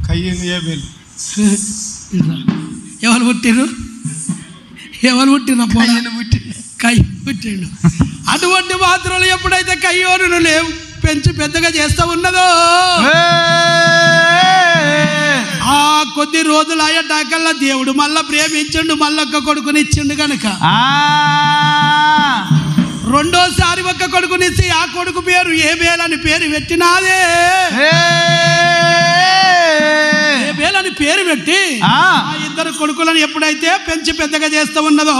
కయ్యింది ఏబేలు. ఎవరు పుట్టిరు కయ్య పుట్టిండు. అటువంటి పాత్రలు ఎప్పుడైతే కయ్యోను లేవు పెంచి పెద్దగా చేస్తూ ఉన్నదో ఆ కొద్ది రోజులు అయ్యేటాకల్లా దేవుడు మళ్ళా ప్రేమించిండు, మళ్ళొక్క కొడుకుని ఇచ్చిండు కనుక రెండోసారి ఒక్క కొడుకునిచ్చి ఆ కొడుకు పేరు ఏబేలు అని పేరు పెట్టినాదే. ఏబేలు అని పేరు పెట్టి ఆ ఇద్దరు కొడుకులను ఎప్పుడైతే పెంచి పెద్దగా చేస్తూ ఉన్నదో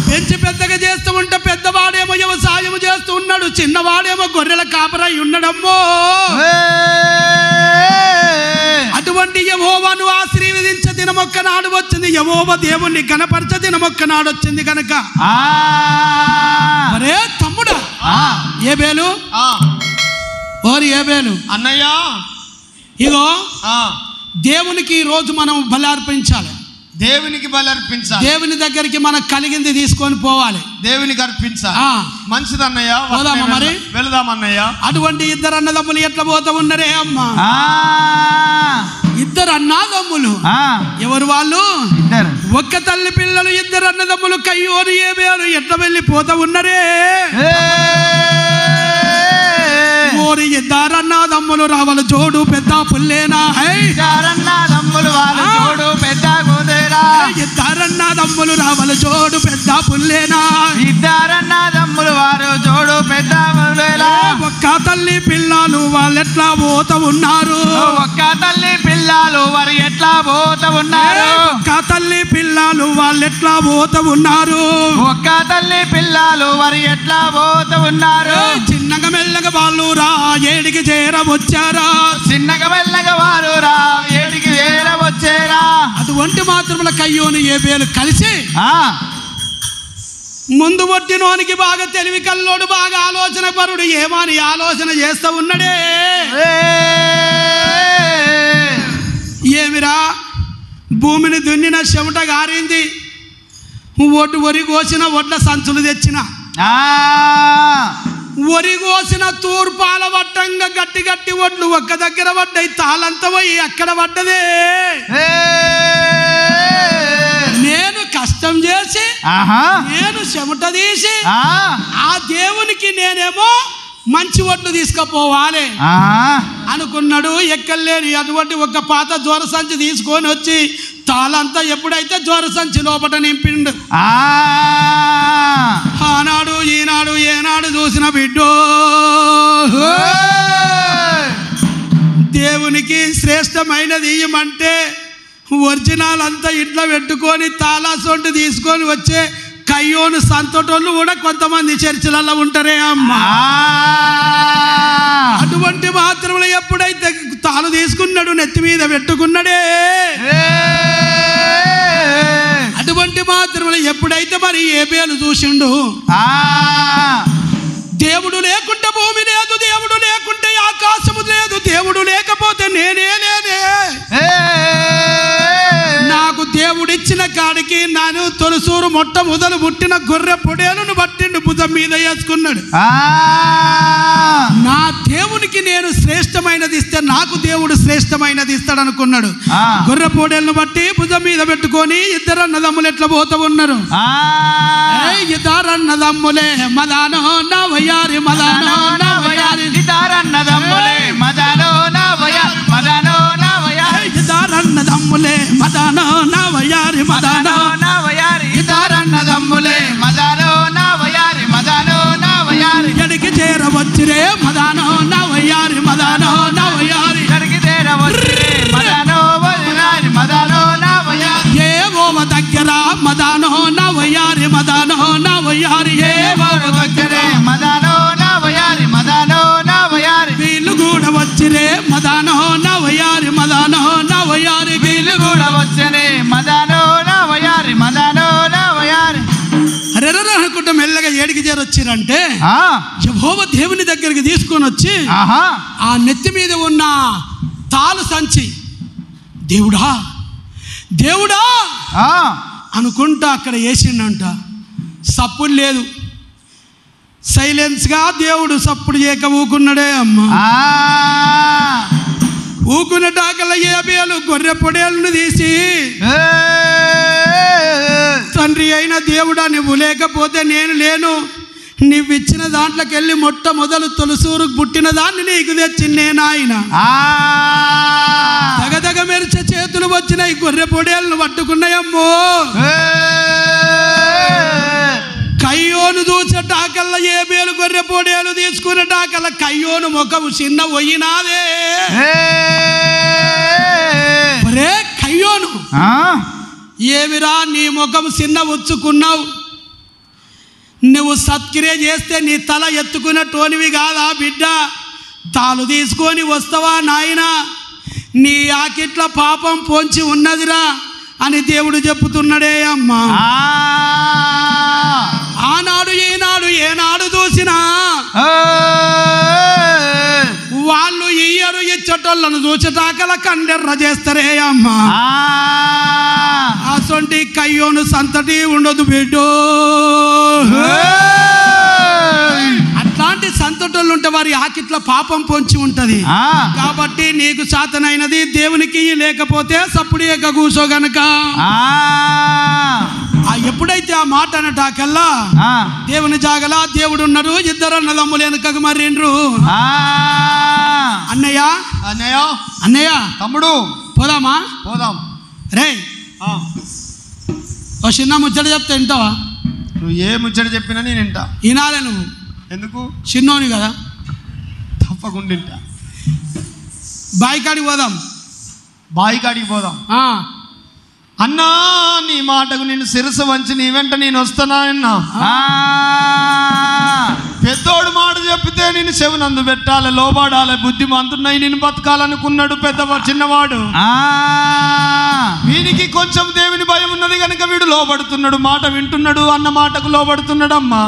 పెంచి పెద్దగా చేస్తూ ఉంటే పెద్దవాడేమో వ్యవసాయం చేస్తూ ఉన్నాడు, చిన్నవాడేమో గొర్రెల కాపరై ఉన్నాడమ్మో. అటువంటి యెహోవాను ఆశీర్వదించే దినమొక్క నాడు వచ్చింది, యెహోవా దేవుణ్ణి గణపరచే దినమొక్క నాడు వచ్చింది కనుక అరే తమ్ముడా ఏబేలు ఓరి ఏబేలు అన్నయ్య ఇగో దేవునికి ఈ రోజు మనం బలి అర్పించాలి, దేవునికి బలి అర్పించాలి, దేవుని దగ్గరికి మనకు కలిగింది తీసుకొని పోవాలి, దేవునికి అర్పించాలి. మంచిది అన్నయ్య, పోదామా మరి? వెళదాం అన్నయ్య. అటువంటి ఇద్దరు అన్నదమ్ములు ఎట్లా పోతా ఉన్నారే అమ్మా? ఇద్దరు అన్నదమ్ములు. ఎవరు వాళ్ళు? ఒక్క తల్లి పిల్లలు ఇద్దరు అన్నదమ్ములు కయ్యోను ఏబేలు ఎట్లా వెళ్ళి పోతా ఉన్నారే. ఓరి ఇద్దరు అన్నదమ్ములు రావాలి జోడు పెద్ద పుల్లేనా, ఇద్దరన్నదమ్ములు వాళ్ళు జోడు పెద్ద గుదేరా, ఇద్దరన్నదమ్ములు రావాలి జోడు పెద్ద పుల్లేనా, ఇద్దరన్నదమ్ములు వారు జోడు పెద్ద పుల్లేలా. ఒక్క తల్లి పిల్లలు వాళ్ళు ఎట్లా పోతా ఉన్నారు, ఒక్క తల్లి పిల్లలు వారు ఎట్లా పోతా ఉన్నారు, ఒక్క తల్లి పిల్లలు వాళ్ళు ఎట్లా పోతా ఉన్నారు, ఒక్క తల్లి పిల్లలు వారు ఎట్లా పోతా ఉన్నారు. చిన్నగా మెల్లగా వాళ్ళు రా ఏడికి చేరవచ్చారా, చిన్నగా మెల్లగా వారు రా ఏడికి చేరవచ్చారా. అటువంటి మాత్రముల కయ్యోను ఏబేలు కలిసి ముందు ఒట్టినోనికి బాగా తెలివి కల్లోడు బాగా ఆలోచన పరుడు ఏమని ఆలోచన చేస్తూ ఉన్నాడే. ఏమిరా భూమిని దున్నిన చెమట గారింది, వరి కోసిన వడ్ల సంచులు తెచ్చిన, వరి కోసిన తూర్పాల వట్టంగా గట్టి గట్టి వడ్లు ఒక్క దగ్గర పడ్డాయి, తాళంతా పోయి అక్కడ పడ్డదే. నేను కష్టం చేసి నేను చెమట తీసి ఆ దేవునికి నేనేమో మంచి వడ్లు తీసుకుపోవాలి అనుకున్నాడు. ఎక్కలేని అటువంటి ఒక పాత జ్వర సంచి తీసుకొని వచ్చి తాళంతా ఎప్పుడైతే జ్వర సంచి లోపల నింపిండు, ఆనాడు ఈనాడు ఏనాడు చూసిన బిడ్డో దేవునికి శ్రేష్టమైనది ఇయ్యమంటే ఒరిజినల్ అంతా ఇంట్లో పెట్టుకొని తాళాసొంటు తీసుకొని వచ్చే కయ్యోను సంతోటోళ్ళు కూడా కొంతమంది చర్చిలలో ఉంటారే అమ్మా. అటువంటి మాత్రములు ఎప్పుడైతే తాను తీసుకున్నాడు నెత్తి మీద పెట్టుకున్నాడే, అటువంటి మాత్రములు ఎప్పుడైతే మరి ఏబేలు చూసిండు, దేవుడు లేకుంటే భూమి లేదు, దేవుడు లేకుంటే ఆకాశము లేదు, దేవుడు లేకపోతే నేనే లేదే, నాకు దేవుడిచ్చిన కాడికి నాను తొలసూరు మొట్టమొదలు పుట్టిన గొర్రె పొడేలను పట్టిండు భుజం మీద వేసుకున్నాడు. నా దేవునికి నేను శ్రేష్టమైనది ఇస్తే నాకు దేవుడు శ్రేష్టమైనది ఇస్తాడు అనుకున్నాడు. గొర్రె పొడేలను బట్టి భుజం మీద పెట్టుకొని ఇద్దరు అన్నదమ్ములు ఎట్లా పోతూ ఉన్నారు. ఇద్దరు అన్నదమ్ములే మదానో నా వయ్యారి మదానో నా వయ్యారి, ఇద్దరు అన్నదమ్ములే మదానో నా వయ్యారి మదానో నా వయ్యారి, ఇద్దరు అన్నదమ్ములే మదానో నా వయ్యారి మదానో నా వయ్యారి, ఇద్దరు అన్నదమ్ములే మదానో నా వయ్యారి మదానో నా వయ్యారి. ఎడికి చేరవచ్చురే మదానో నా వయ్యారి మదానో నా వయ్యారి, ఎడికి చేరవచ్చురే మదానో వయ్యారి మదానో నా వయ్యారి. ఏ ఓవ దగ్గర మదానో నా వయ్యారి మదానో నా వయ్యారి, ఏ ఓవ దగ్గర మదానో నా వయ్యారి మదానో నా వయ్యారి. వీళ్ళు కూడా వచ్చిరే మదానో నా వయ్యారి మదానో నా వయ్యారి, వీళ్ళు కూడా వచ్చనే మదానో నా వయ్యారి మదానో నా వయ్యారి. అరెర్ర అనుకుంటా మెల్లగా ఏడికి చేరొచ్చిరంటే యెహోవా దేవుని దగ్గరికి తీసుకొని వచ్చి ఆ నెత్తి మీద ఉన్న తాలు సంచి దేవుడా దేవుడా అనుకుంటా అక్కడ వేసిండంట. సప్పుడు లేదు, సైలెన్స్గా దేవుడు సప్పుడు చేయక ఊకున్నాడే అమ్మ. ఊకున్న టాకల ఏబేలు గొర్రె పొడేళ్ళను తీసి, తండ్రి అయిన దేవుడా నువ్వు లేకపోతే నేను లేను, నీవిచ్చిన దాంట్లోకి వెళ్ళి మొట్టమొదలు తొలసూరుకు పుట్టిన దాన్ని నీకు తెచ్చిందే నాయన. దగదగ మెరిచే చేతులు వచ్చినాయి, గొర్రె పొడేళ్ళను పట్టుకున్నాయమ్మో. కయ్యోను చూసేటాకల్లా ఏబేలు గొర్రె పొడేలు తీసుకునేటాకల్లా కయ్యోను ముఖము చిన్న పోయినాదే. ఒరే కయ్యోను, ఏమిరా నీ ముఖం చిన్న ఉచ్చుకున్నావు? నువ్వు సత్క్రియ చేస్తే నీ తల ఎత్తుకున్నటోనివి కాదా బిడ్డ? తాను తీసుకొని వస్తావా నాయనా? నీ ఆకిట్ల పాపం పొంచి ఉన్నదిరా అని దేవుడు చెప్పుతున్నాడే అమ్మా. ఆనాడు ఈనాడు ఏనాడు చూసినా వాళ్ళు ఇయ్యరు, ఇచ్చటోళ్ళను చూచటాకల కండెర్ర చేస్తారే అమ్మా. అసొంటి కయ్యోను సంతటి ఉండదు బిడ్డో. అట్లాంటి సంతటోళ్ళు ఉంటే వారి ఆకిట్ల పాపం పొంచి ఉంటది. కాబట్టి నీకు శాతనైనది దేవునికి లేకపోతే సప్పుడు ఏక కూసో గనక. ఎప్పుడైతే ఆ మాట అనటాకల్లా దేవుని జాగలా దేవుడు ఉన్నారు, ఇద్దరు అన్నదమ్ములు వెనుకకు మర్రిండ్రు. అన్నయ్య అన్నయ్య అన్నయ్య తమ్ముడు పోదామా? పోదాం. రే ఓ చిన్న ముచ్చట చెప్తే వింటావా? నువ్వు ఏ ముచ్చట చెప్పినా నేను వింటా. వినాలే నువ్వు. ఎందుకు? చిన్నోని కదా. తప్పకుండా వింటా. బాయికాడికి పోదాం. బాయికాడికి పోదాం. అన్నా నీ మాటకు నేను శిరస్సు వంచి నీ వెంట నేను వస్తానా అన్నా. పెద్దోడు మాట చెప్తే నేను చెవునందు పెట్టాలి, లోబాడాలి, బుద్ధిమంతున్నై నేను బతకాలనుకున్నాడు చిన్నవాడు. వీనికి కొంచెం దేవుని భయం ఉన్నది కనుక వీడు లోబడుతున్నాడు, మాట వింటున్నాడు, అన్న మాటకు లోబడుతున్నాడు అమ్మా.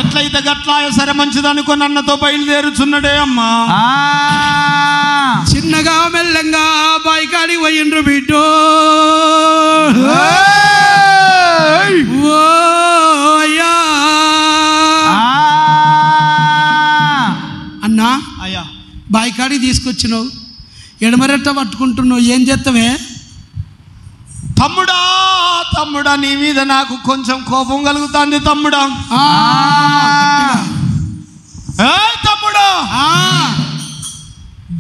ఎట్లయితే గట్లాయ సరే మంచిది అనుకుని అన్నతో బయలుదేరుచున్నాడే అమ్మా. చిన్నగా మెల్లంగా బాయికాడి పోయిండ్రు బిడ్డో. అన్నా అయ్యా బాయికాడి తీసుకొచ్చినావు, ఎడమరెట్ట పట్టుకుంటున్నావు, ఏం చేస్తావే? తమ్ముడా తమ్ముడా నీ మీద నాకు కొంచెం కోపం కలుగుతుంది తమ్ముడా. తమ్ముడా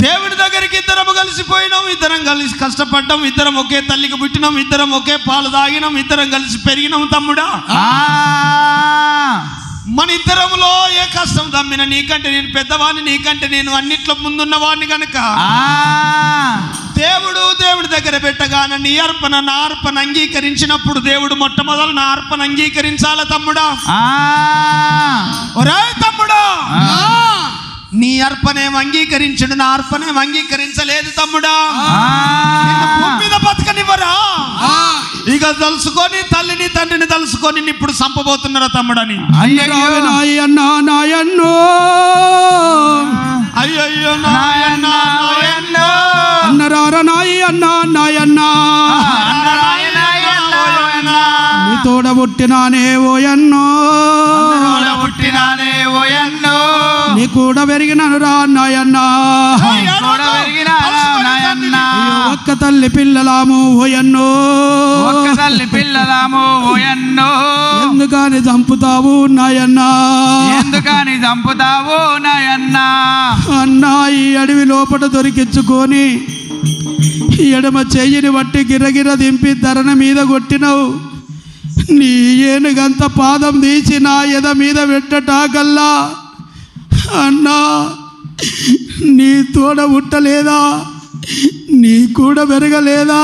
దేవుని దగ్గరికి ఇద్దరం కలిసిపోయినాం, ఇద్దరం కలిసి కష్టపడ్డాం, ఇద్దరం ఒకే తల్లికి పుట్టినాం, ఇద్దరం ఒకే పాలు తాగినాం, ఇద్దరం కలిసి పెరిగినాం తమ్ముడా. మన ఇద్దరంలో ఏ కష్టం తమ్మిన నీకంటే నేను పెద్దవాడిని, నీకంటే నేను అన్నిట్లో ముందున్నవాడిని కనుక దేవుడి దగ్గర పెట్టగానే నీ అర్పణ నా అర్పణ అంగీకరించినప్పుడు దేవుడు మొట్టమొదలు నా అర్పణ అంగీకరించాల తమ్ముడా. ఒరే తమ్ముడా, నీ అర్పణేం అంగీకరించడు, నా అర్పణేం అంగీకరించలేదు తమ్ముడా. భూమి మీద బతకనివ్వరా? ఇక తలుసుకొని తల్లిని తండ్రిని తలుసుకొని ఇప్పుడు చంపబోతున్నారా తమ్ముడని. అయ్యో నాయన్నో అయ్యయ్యో నాయన్నా అన్నరారా నాయన్నా నాయన్నా నీ తోడ పుట్టినానే ఓయన్నో, నీ కూడా పెరిగినాను రా నాయన్నా. ఒక్క తల్లి పిల్లలాము ఓయన్నో, ఎందుకని చంపుతావు నాయన్నా, అన్నా ఈ అడవి లోపల దొరికించుకొని ఎడమ చెయ్యిని బట్టి గిరగిర దింపి ధరణ మీద కొట్టినవు. నీ ఏనుగంత పాదం తీసి నా ఎద మీద పెట్టటాకల్లా అన్నా నీ తోడ ఉట్టలేదా, నీ కూడా పెరగలేదా?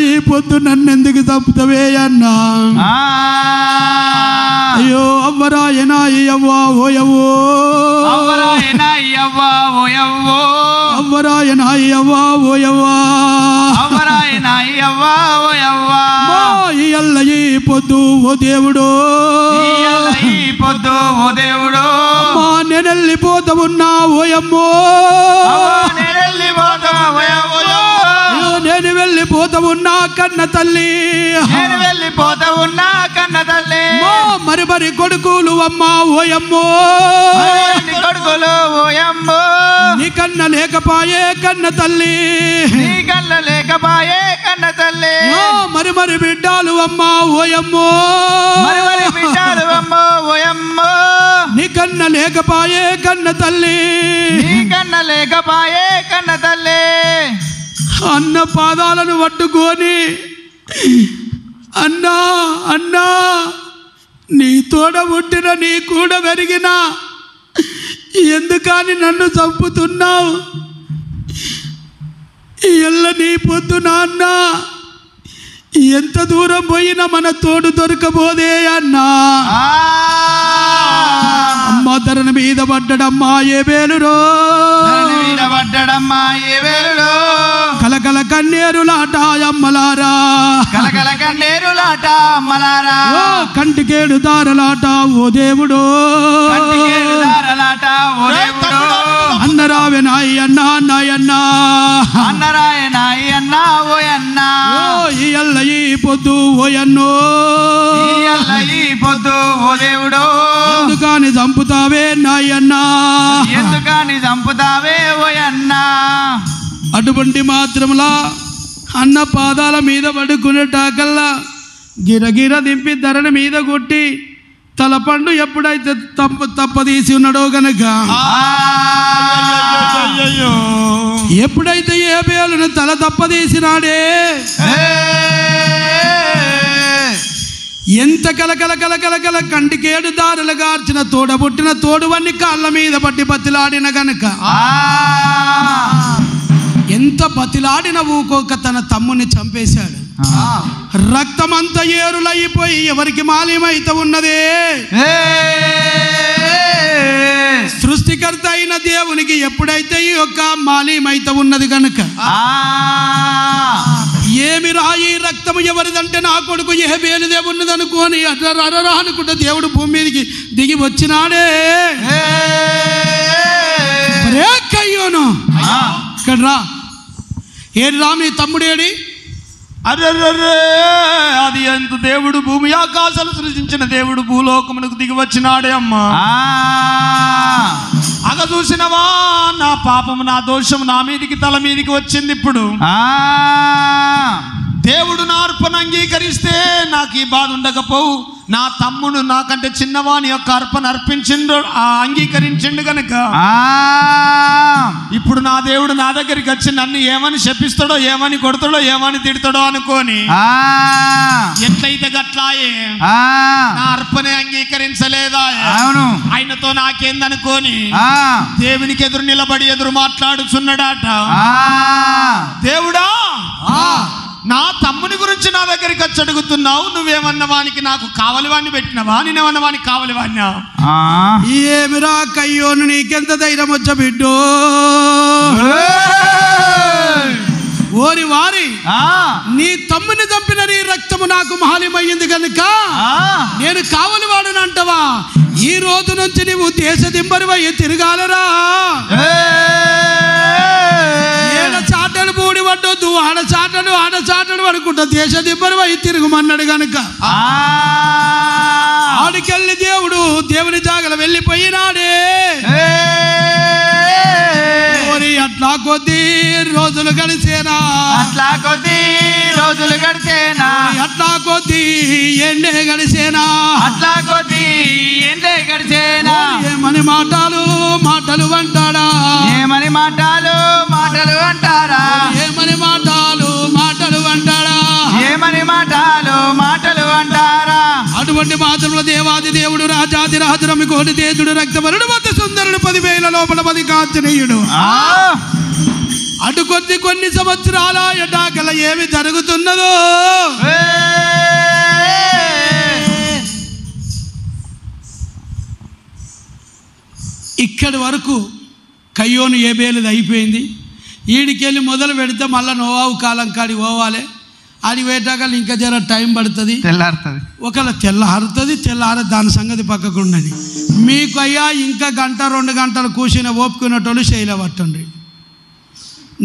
ఈ పొద్దు నన్నెందుకు చంపుతావే అన్నా? అయ్యో అవ్వరాయనా అవ్వా ఓయవో, అవ్వరాయనా అవ్వా ఓయవ్వా, ఈ పొద్దు ఓ దేవుడు, మా నేనెళ్ళిపోతా ఉన్నా ఓయమ్మో, నేను వెళ్ళిపోతా ఉన్నా కన్న తల్లి, కన్న తల్లి మరి మరి కొడుకులు అమ్మా ఓయమ్మో కొడుకులు ఓయమ్మో నీ కన్న లేకపాయే కన్న తల్లి నీ కన్న లేకపాయే కన్న తల్లి మరి మరి బిడ్డలు అమ్మా ఓయమ్మో మరి మరి బిడ్డలు అమ్మో ఓయమ్మో నీ కన్న లేకపాయే కన్న తల్లి నీ కన్న లేకపాయే కన్న తల్లి అన్న పాదాలను పట్టుకొని అన్నా అన్నా నీ తోడ పుట్టిన నీ కూడా పెరిగిన ఎందుకని నన్ను చంపుతున్నావు ఎల్ల నీ పొద్దున అన్నా ఎంత దూరం పోయినా మన తోడు దొరకబోదే అన్నా అమ్మ ధరణ మీద పడ్డడమ్మా ఏ వేలురో పడ్డడమ్మా ఏ వేలులో కలకల కన్నేరులాట అమ్మలారా కలకల కన్నేరులాట అమ్మలారా ఓ కంటికేడు దారలాట ఓ దేవుడు దారలాట ఓ దేవుడు అన్నరావే నాయి అన్నా నాయన్నా అన్నరాయ నాయి అన్నా ఓ అన్నా ఈ అల్ల ఈ పొద్దు ఓయన్నో ఈ పొద్దు ఓ దేవుడు ఎందుకని చంపుతావే నాయన్నా ఎందుకని చంపుతావే ఓ అన్నా అటువంటి మాత్రములా అన్న పాదాల మీద పడుకునేటాకల్లా గిరగిర దింపి ధరణ మీద కొట్టి తలపండు ఎప్పుడైతే తప్పదీసి ఉన్నాడో గనక ఎప్పుడైతే ఏ బేలును తల తప్పదీసినాడే ఎంత కలకల కలకల కంటికేడు దారులు గార్చిన తోడబుట్టిన తోడువన్నీ కాళ్ళ మీద పట్టి బతిలాడిన గనక ఎంత బతిలాడిన ఊకోక తన తమ్ముని చంపేశాడు రక్తమంతా ఏరులైపోయి ఎవరికి మాలిమైతే ఉన్నదే సృష్టికర్త అయిన దేవునికి ఎప్పుడైతే ఈ యొక్క మాలిమైతే ఉన్నది గనుక ఏమి రాయి రక్తము ఎవరిదంటే నా కొడుకు ఏ బేలుదే ఉన్నది అనుకోని అట్లా అనుకుంటే దేవుడు భూమి మీదకి దిగి వచ్చినాడే కయ్యోను ఇక్కడ రా ఏడు రా మీ తమ్ముడేడి అర్రర్రే అది ఎంత దేవుడు భూమి ఆకాశాలు సృష్టించిన దేవుడు భూలోకమునకు దిగి వచ్చినాడే అమ్మా అగ చూసినవా నా పాపము నా దోషము నా మీదికి తల మీదికి వచ్చింది ఇప్పుడు దేవుడు నా అర్పణ అంగీకరిస్తే నాకు ఈ బాధ ఉండకపోవు నా తమ్ముడు నాకంటే చిన్నవాని యొక్క అర్పణ అర్పించిండు అంగీకరించిండు గనుక ఇప్పుడు నా దేవుడు నా దగ్గరికి వచ్చి నన్ను ఏమని శపిస్తాడో ఏమని కొడతాడో ఏమని తిడతాడో అనుకోని ఎట్లయితే గట్లాయే నా అర్పణే అంగీకరించలేదా అవును ఆయనతో నాకేందనుకోని దేవునికి ఎదురు నిలబడి ఎదురు మాట్లాడుచున్నాడట దేవుడా నా తమ్ముని గురించి నా దగ్గరికి వచ్చి అడుగుతున్నావు నువ్వేమన్న వానికి నాకు కావలి వాడిని పెట్టినవా నేనేమన్న వానికి కావలి వాడినా ఏమిరా కయ్యోను నీకెంత ధైర్యం వచ్చ బిడ్డో ఓరి వారి నీ తమ్ముని చంపిన నీ రక్తము నాకు మహాలిమయ్యింది కనుక నేను కావలి వాడని అంటవా ఈ రోజు నుంచి నువ్వు దేశ దింబరివయ్యి తిరగాలరా చాటలు పూడి పడ్డొద్దు ఆడచాటలు పడుకుంటా దేశ దిబ్బరివయ్యి తిరుగుమన్నాడు గనుక ఆడికెళ్ళి దేవుని జాగల వెళ్ళిపోయినాడే అట్లా కొద్ది రోజులు గడిచేనా అట్లా కొద్ది రోజులు గడిచేనా అట్లా కొద్ది ఎండే గడిచేనా అట్లా కొద్ది ఎండే గడిచేనా ఏమని మాటలు అంటాడా ఏమని మాటలు అంటారా ఏమని మాటలు అంటాడా ఏమని మాటలు అంటారా అటువంటి మాత్రముల దేవాది దేవుడు రాజాది రాజురమి కోటి తేజుడు రక్తవరుడు మత సుందరుడు 10,000 లోపల 10 కాంచనీయుడు అటు కొన్ని సంవత్సరాల ఎటాకల ఏమి జరుగుతున్నదో ఇక్కడి వరకు కయ్యోను ఏబేలుది అయిపోయింది. ఈడికెళ్ళి మొదలు పెడితే మళ్ళీ నోవావు కాలం కాడి పోవాలి. ఆడి పోయేటాక ఇంకా జర టైం పడుతుంది, తెల్లారుతుంది. ఒకవేళ తెల్లార దాని సంగతి పక్కకుండని. మీకు అయ్యా ఇంకా 1-2 గంటలు కూర్చుని ఓపుకునేటోళ్ళు శైలి పట్టండి.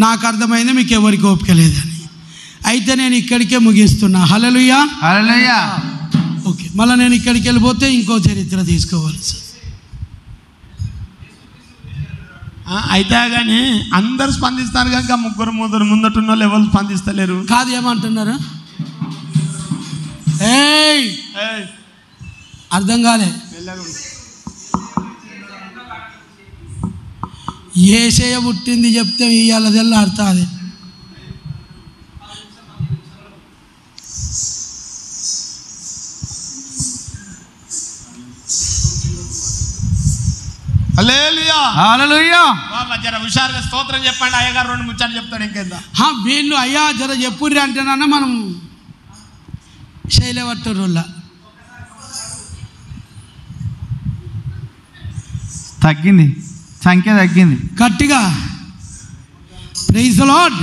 నాకు అర్థమైంది మీకు ఎవరికి ఓపిక లేదని. అయితే నేను ఇక్కడికే ముగిస్తున్నా. హల్లెలూయా. ఓకే, మళ్ళీ నేను ఇక్కడికి వెళ్ళిపోతే ఇంకో చరిత్ర తీసుకోవాలి. అయితే కానీ అందరు స్పందిస్తారు కనుక ముగ్గురు ముందటున్న వాళ్ళు ఎవరు స్పందిస్తలేరు. కాదు, ఏమంటున్నారు? అర్థం కాలే. ఏషయ పుట్టింది చెప్తే ఇవాళ తెల్లాడుతుంది. హల్లెలూయా హల్లెలూయా. జర హుషారుగా స్తోత్రం చెప్పండి. అయ్యగారు 2 ముచ్చట్లు చెప్తాడు. ఇంకేందా వీళ్ళు అయ్యా జర చెప్పుర్రి అంటేనన్నా మనం శైలవట్టరుల్లా తగ్గింది, సంఖ్య తగ్గింది. గట్టిగా ప్రైజ్ ది లార్డ్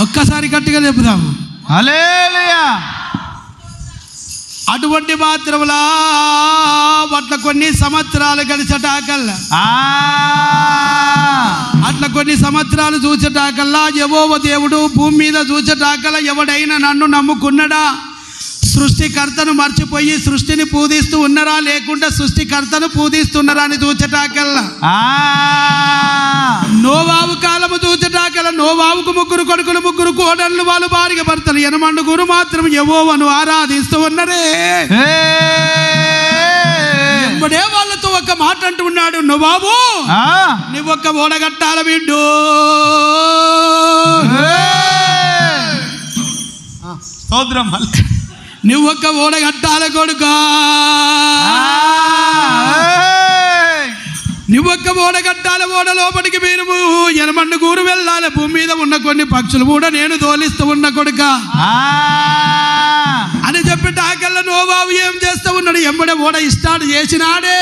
ఒక్కసారి గట్టిగా చెప్పుదాము. హల్లెలూయా. అటువంటి మాత్రములా అట్లా కొన్ని సంవత్సరాలు గడిచటాకల్లా అట్లా కొన్ని సంవత్సరాలు చూచటాకల్లా యెహోవా దేవుడు భూమి మీద చూచటాకల్లా ఎవడైనా నన్ను నమ్ముకున్నాడా, సృష్టికర్తను మర్చిపోయి సృష్టిని పూజిస్తూ ఉన్నారా, లేకుండా సృష్టికర్తను పూజిస్తున్నారా అని చూచటాకల్లా నోవావు కాలము చూచటాకల్లా నోవావుకు 3 కొడుకులు 3 కోడళ్ళు, వాళ్ళు భార్య భర్తలు 8 మాత్రం యెహోవాను ఆరాధిస్తూ ఉన్నారే. ఇప్పుడే వాళ్ళతో ఒక మాట అంటూ ఉన్నాడు, నోవాబు నువ్వు ఒక్క ఓడగట్టాల బిడ్డు, స్తోత్రం. నువ్వు ఒక్క ఓడగట్టాల కొడుకా, నువ్వు ఒక్క ఓడగట్టాల ఓడ లోపలికి మీరు 8 వెళ్ళాలి, భూమి మీద ఉన్న కొన్ని పక్షులు కూడా నేను తోలిస్తూ ఉన్న కొడుక అని చెప్పి టాకల్లా నోవాబు ఏం చేస్తూ ఉన్నాడు, ఎంబడే ఓడ స్టార్ట్ చేసినాడే.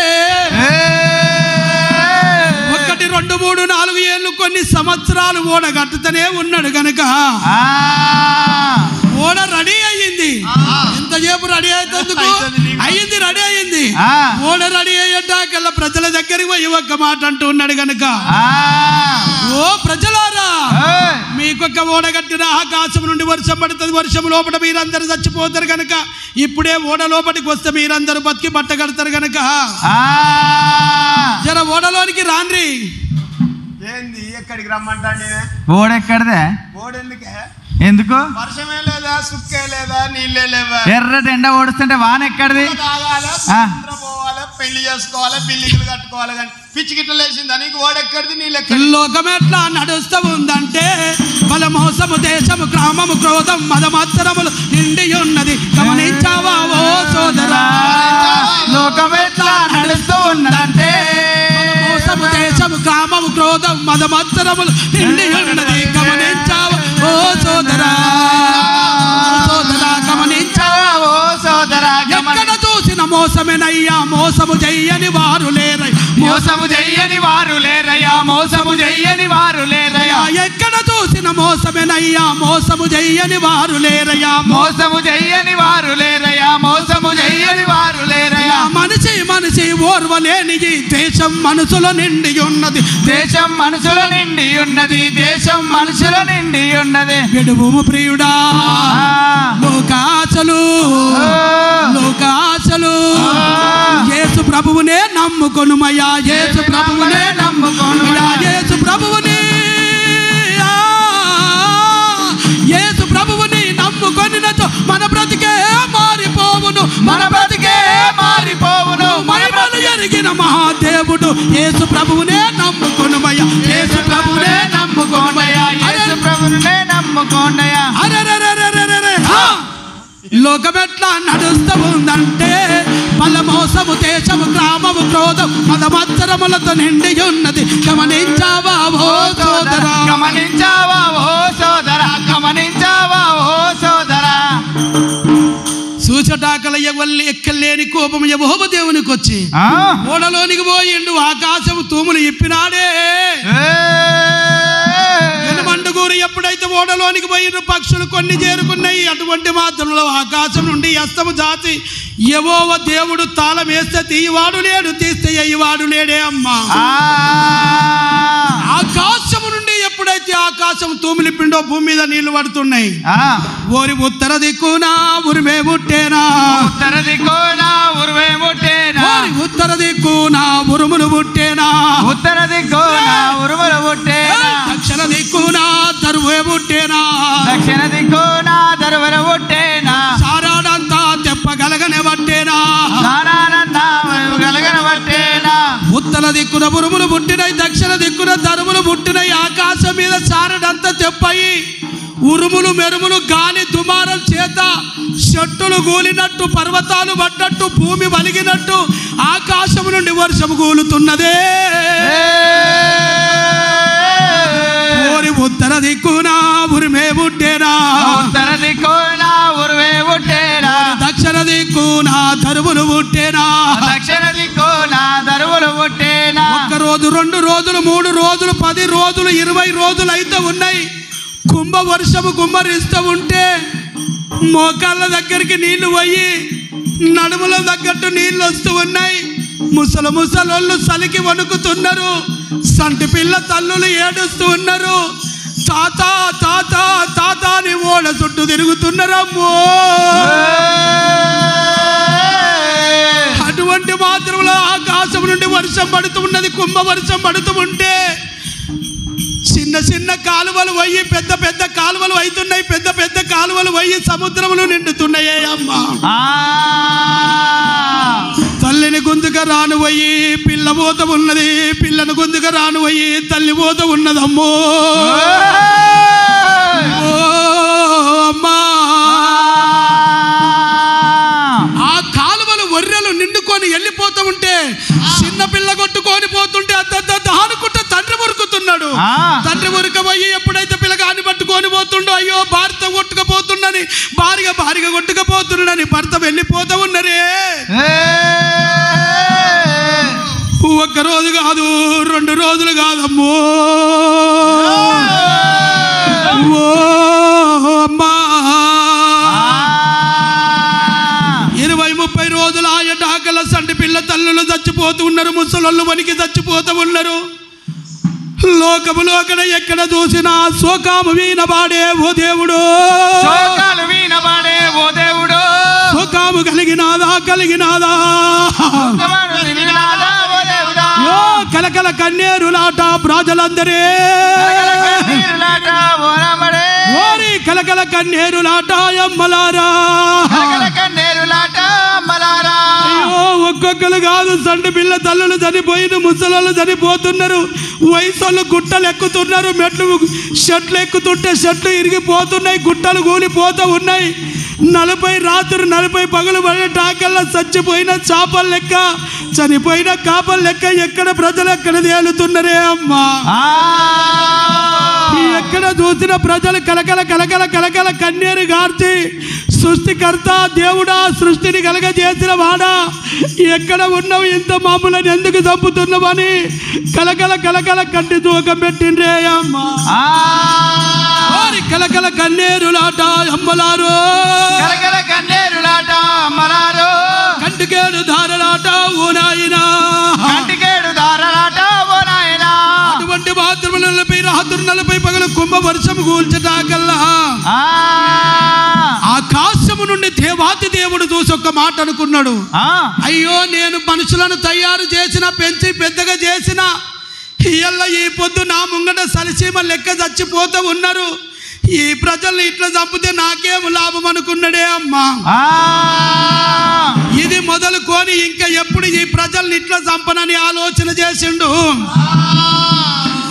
1, 2, 3, 4 ఏళ్ళు కొన్ని సంవత్సరాలు ఓడ కట్టుతూనే ఉన్నాడు కనుక ఓడ రెడీ అయ్యింది. ఎంతసేపు రెడీ అవుతుందుకు అయ్యింది, రెడీ అయ్యింది. ఓడ రెడీ అయ్యేటాకల్లా ప్రజల దగ్గరికి పోయి ఒక్క మాట అంటూ ఉన్నాడు కనుక, ఓ ప్రజలారా, మీకొక్క ఓడ కట్టిన ఆకాశం నుండి వర్షం పడుతుంది, వర్షం లోపల మీరందరూ చచ్చిపోతారు కనుక ఇప్పుడే ఓడ లోపలికి వస్తే మీరందరూ బతికి బట్ట కడతారు కనుక జర ఓడలోనికి రాండ్రి. ఏంది ఎక్కడికి రమ్మంటాండి? ఓడెక్కడదే? ఓడెందుకే? ఎందుకు? వర్షమే లేదా, సుక్కే లేదా, నీళ్ళే లేవా? ఎర్రటి ఎండ ఓడుస్తుంటే వాన ఎక్కడిది? పోవాలి, పెళ్లి చేసుకోవాలి, బిల్డింగ్లు కట్టుకోవాలి, కానీ పిచ్చి గిట్ల లేచిందా నీకు? ఓడెక్కడిది, నీళ్ళెక్కడ? లోకం ఎట్లా నడుస్తూ ఉందంటే బల మోసము, దేశము, గ్రామము, క్రోధం, మదమత్తరములు నిండి ఉన్నది. గమనించావా ఓ సోదరా? లోకం ఎట్లా నడుస్తూ ఉన్నదంటే మోసము, దేశము, గ్రామము, క్రోధం, మదమత్తరములు నిండి ఉన్నది. గమనించావా ఓ సోదరా? గమనించావా ఓ సోదరా? ఎక్కడ చూసిన మోసమేనయ్యా, మోసము చెయ్యని వారు లేరయ్యా, మోసము చెయ్యని వారు లేరయ్యా, మోసము చెయ్యని వారు లేరయ్యా. ఎక్కడ చూసిన మోసమేనయ్యా, మోసము చెయ్యని వారు లేరయ్యా, మోసము చెయ్యని వారు లేరయ్యా, మోసము చెయ్యని వారు లేరయ్యా. మనిషి ఓర్వలేని దేశం మనసులో నిండి ఉన్నది, దేశం మనసుల నిండి ఉన్నది, దేశం మనసుల నిండి ఉన్నది. విడువుము ప్రియుడా లోకాశలు, లోకాశలు. యేసు ప్రభువునే నమ్ముకొనుమయ్యా, యేసు ప్రభువునే నమ్ముకొనుమయ్యా, యేసు ప్రభువుని, యేసు ప్రభువుని నమ్ముకొనినచో మన బ్రతికే మారిపోవును, మన బ్రతికే మారిపోవును. మహిమను ఎరిగిన మహాదేవుడు యేసు ప్రభువునే నమ్ముకొనుమయ్యా, యేసు ప్రభువునే నమ్ముకొనుమయ్యా, యేసు ప్రభువునే నమ్ముకొనుమయ్యా. లోకమెట్లా నడుస్తూ ఉందంటే బల మోసము, దేశము, గ్రామము, క్రోధం, మదమత్తరములతో నిండి ఉన్నది. గమనించావా ఓ సోదరా? గమనించావా ఓ సోదరా? గమనించావా ఓ సోదరా? చూచటాకల ఎవల్ని ఎక్కలేని కోపం యెహోవా దేవునికి వచ్చి ఓడలోనికి పోయిండు, ఆకాశము తూములు ఇప్పినాడే. 8 ఎప్పుడైతే ఓడలోనికి పోయిన పక్షులు కొన్ని చేరుకున్నాయి. అటువంటి మాత్రంలో ఆకాశం నుండి అస్తము జాతి యెహోవా దేవుడు తాళం వేస్తే తీయవాడు లేడు, తీస్తే అయ్యవాడు లేడే అమ్మా. ఆకాశము నుండి ఎప్పుడైతే ఆకాశం ఆకాశం తూమిలిపిండో భూమి మీద నీళ్లు పడుతున్నాయి. ఓరి ఉత్తర దిక్కున ఉరిమే పుట్టేనా, ఉత్తర దిక్కున ఉరువే పుట్టేనా, ఉత్తర దిక్కున ఉరుములు పుట్టేనా, ఉత్తర దిక్కున ఉరుములు పుట్టేనా, దక్షిణ దిక్కున దరువే పుట్టేనా, దక్షిణ దిక్కున దరువులు పుట్టేనా, సారాడంతా తెప్పగలగనే పట్టేనా, సారానందా గలగన పట్టేనా, ఉత్తర దిక్కున ఉరుములు పుట్టినాయి, దక్షిణ దిక్కున దరువులు పుట్టినాయి. ఆకాశం మీద సారడంతా తెప్పయి ఉరుములు మెరుములు గాలి దుమారం చేత చెట్టులు గూలినట్టు, పర్వతాలు పడ్డట్టు, భూమి వలిగినట్టు ఆకాశం నుండి వర్షం గూలుతున్నదే. ఓరి ఉత్తర దిక్కున ఉరిమే పుట్టేనా, ఉత్తర దిక్కున ఉరువే పుట్టేనా, దక్షిణ దిక్కున దరువులు పుట్టేనా, దక్షిణ దిక్కున దరువులు పుట్టేనా. ఒక్క రోజు 2 రోజులు 3 రోజులు 10 రోజులు 20 రోజులు అయితే ఉన్నాయి. కుంభ వర్షము గుమ్మరిస్తూ ఉంటే మోకాళ్ళ దగ్గరికి నీళ్లు పోయి నడుముల తగ్గట్టు నీళ్లు వస్తూ ఉన్నాయి. ముసలోళ్ళు సలికి వణుకుతున్నారు. సంటి పిల్ల తల్లులు ఏడుస్తూ ఉన్నారు. తాత తాత తాత అని ఓడ చుట్టూ తిరుగుతున్నారమ్మో. అటువంటి మాత్రంలో ఆకాశం నుండి వర్షం పడుతూ ఉన్నది. కుంభ వర్షం పడుతూ ఉంటే చిన్న చిన్న కాలువలు పోయి పెద్ద పెద్ద కాలువలు అవుతున్నాయి. పెద్ద పెద్ద కాలువలు పోయి సముద్రములు నిండుతున్నాయే అమ్మ. తల్లిని గుంజుగా రాను పోయి పిల్ల పోత ఉన్నది. పిల్లను గుంజుగా రాను పోయి తల్లి పోత ఉన్నదమ్మో. అమ్మా ఆ కాలువలు ఒర్రెలు నిండుకొని వెళ్ళిపోతూ ఉంటే చిన్న పిల్ల కొట్టుకొని పోతుంటే అనుకుంటే తండ్రి ఉరుకుతున్నాడు. తండ్రి ఉరకపోయి ఎప్పుడైతే పిల్లగాని పట్టుకొని పోతుండో అయ్యో భార్త కొట్టుకపోతుండని భార్య కొట్టుకపోతుండని భర్త వెళ్ళిపోతూ ఉన్నరే. 1 రోజు కాదు 2 రోజులు కాదమ్మో. అమ్మా 20-30 రోజులు ఆయన డాకల సంటి పిల్ల తల్లులు చచ్చిపోతూ ఉన్నారు. ముసలోళ్ళు వనికి చచ్చిపోతూ ఉన్నారు. లోకములోకడ ఎక్కడ చూసినా శోకాము వీనబాడే ఓ దేవుడు, శోకాలు వీనబాడే ఓ దేవుడు, శోకాము కలిగినాదా కలకల కన్నేరులాట ప్రజలందరే ఓరి కలకల కన్నేరులాట అమ్మలారా, అయ్యో ఒక్కొక్కరు కాదు సంటి పిల్ల తల్లులు చనిపోయిన ముసలోళ్ళు చనిపోతున్నారు. వయసులు గుట్టలు ఎక్కుతున్నారు. చెట్లు ఎక్కుతుంటే చెట్లు ఇరిగిపోతున్నాయి. గుట్టలు కూలిపోతూ ఉన్నాయి. 40 రాత్రులు 40 పగలు పడే టాకల్లో చచ్చిపోయిన చేపల లెక్క చనిపోయిన కాపల లెక్క ఎక్కడ ప్రజలు ఎక్కడ తేలుతున్నారే అమ్మా. ఎక్కడ చూసిన ప్రజలు కలకల కలకల కలకల కన్నీరు గార్చి సృష్టికర్త దేవుడా, సృష్టిని కలగజేసిన వాడా, ఎక్కడ ఉన్నావు ఇంత మామూలని ఎందుకు చంపుతున్నామని కలకల కలకల కంటి తూకం పెట్టిండ్రే అమ్మా. కలకల కన్నేరులాట అమ్మలారు, కలకల కన్నేరులాట అమ్మలారు, కంటికేడు ధారలాట ఓ నాయనా, కంటికేడు ధారలాట ఓ నాయనా. అటువంటి మాత్రము 40 రాత్రులు 40 పగలు కుంభ వర్షం కూల్చటాకల్లా ఆకాశము నుండి దేవాతి దేవుడు చూసి ఒక్క మాట అనుకున్నాడు. అయ్యో నేను మనుషులను తయారు చేసిన పెంచి పెద్దగా చేసిన ఇయ్యల్ల ఈ పొద్దు నా ముంగట సలిసీమ లెక్క చచ్చిపోతూ ఉన్నారు. ఈ ప్రజల్ని ఇట్లా చంపితే నాకేం లాభం అనుకున్నాడే అమ్మా. ఇది మొదలుకొని ఇంకా ఎప్పుడు ఈ ప్రజల్ని ఇట్లా చంపనని ఆలోచన చేసిండు.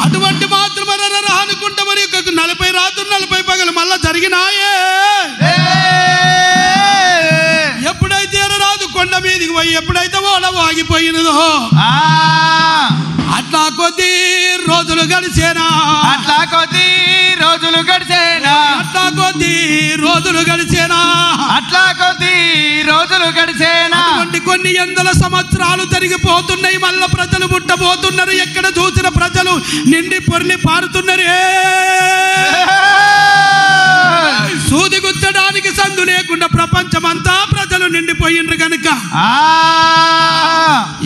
అటువంటి మాత్రమే అనుకుంటా మరి 40 రాత్రులు 40 పగలు మళ్ళా జరిగినాయే. ఎప్పుడైతే రాదు కొండ మీదికి పోయి ఎప్పుడైతే ఓడ ఆగిపోయినదో అట్లా కొద్ది రోజులు గడిచేనా, అట్లా కొద్ది రోజులు గడిచేనా, అట్లా కొద్ది రోజులు గడిచేనా, అట్లా కొద్ది రోజులు గడిచేనా. అటువంటి కొన్ని వందల సంవత్సరాలు జరిగిపోతున్నాయి. మళ్ళా ప్రజలు పుట్టబోతున్నారు. ఎక్కడ చూసిన ప్రజలు నిండి పొర్లి పారుతున్నారే. సూది గుచ్చడానికి సందు లేకుండా ప్రపంచమంతా ప్రజలు నిండిపోయిండ్రు కనుక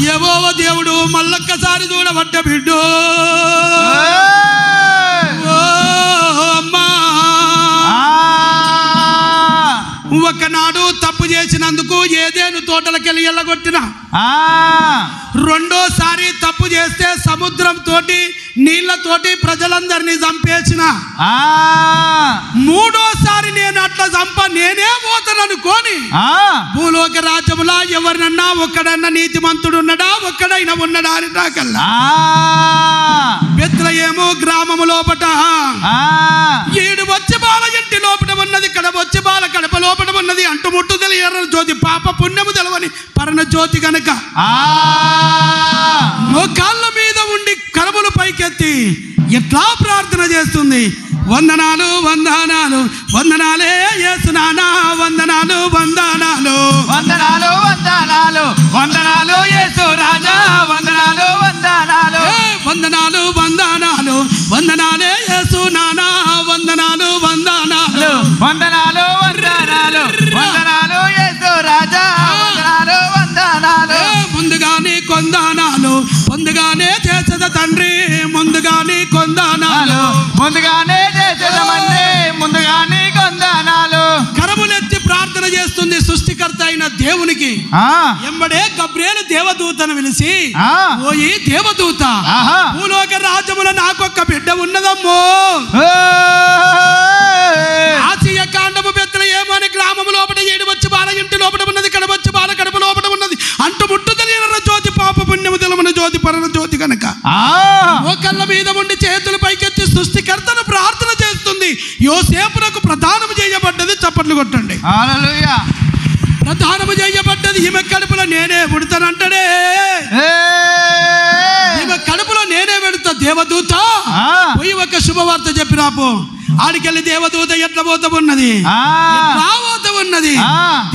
యెహోవా దేవుడు మళ్ళొక్కసారి చూడబట్ట బిడ్డో. లోపలికి వెళ్ళగొట్టిన. రెండోసారి తప్పు చేస్తే సముద్రం తోటి నీళ్లతోటి ప్రజలందరినీ చంపేసిన. మూడోసారి నేను అట్లా నేనే పోతాననుకోని భూలోక రాజ్యములా ఎవరినన్నా ఒక్కడన్నా నీతిమంతుడు ఉన్నడా, ఒక్కడైనా ఉన్నడా అని నాకల్లా బెత్లెహేము గ్రామము లోపట ఈడు వచ్చి బాల ఇంటి లోపల ఉన్నది, ఇక్కడ వచ్చి బాల కడప లోపల ఉన్నది. అంటుముట్టు తెలియని జ్యోతి, పాప పుణ్యము తెలవని పరణ జ్యోతి గనక మోకాళ్ళ మీద ఉండి కరములు పైకెత్తి ఎట్లా ప్రార్థన చేస్తుంది. వందనాలు వందనాలు వందనాలే యేసునానా, వందనాలు వందనాలు వందనాలు వందనాలు వందనాలు యేసు రాజా, వందనాలు వందనాలు వందనాలు వందనాలు వందనాలే యేసునానా, వందనాలు వందనాలు వందనాలు వందనాలు వందనాలు యేసు రాజా, వందనాలు వందనాలు. ముందుగానే కొందానాలు ముందుగానే చేసద తండ్రి, ముందుగానే కొందానాలు ముందుగానే చేసేదమండి, ముందుగానే కొందానాలు. కరములెత్తి ప్రార్థన చేస్తుంది సృష్టికర్త అయిన దేవునికి. ఎంబడే గబ్రియేలు దేవదూతను పిలిచి, ఓయి దేవదూత, భూలోక రాజ్యముల నాకొక్క బిడ్డ ఉన్నదమ్మో. ఆసియా కాండము బెత్లెహేము అనే గ్రామము లోపల ఏడు వచ్చి బాల ఇంటి లోపల ఉన్నది, ఇక్కడ వచ్చి బాల కడుపు లోపల ఉన్నది. అంటు ముట్టు తెలియని జ్యోతి, పాప పుణ్యము తెలవని జ్యోతి, పరణ జ్యోతి కనుక మోకళ్ళ మీద ఉండి చేతులు పైకెత్తి సృష్టికర్తను ప్రార్థన చేస్తుంది. యోసేపునకు ప్రదానం చేయబడ్డది. చప్పట్లు కొట్టండి. హల్లెలూయా. ప్రదానం చేయబడ్డది. ఈమె కడుపులో నేనే పుడతానంటాడే, ఈమె కడుపులో నేనే పెడతా. దేవదూత పోయి ఒక శుభవార్త చెప్పి రాపో. ఆడికెళ్ళి దేవదూత ఎట్లా పోత ఉన్నది, పోత ఉన్నది.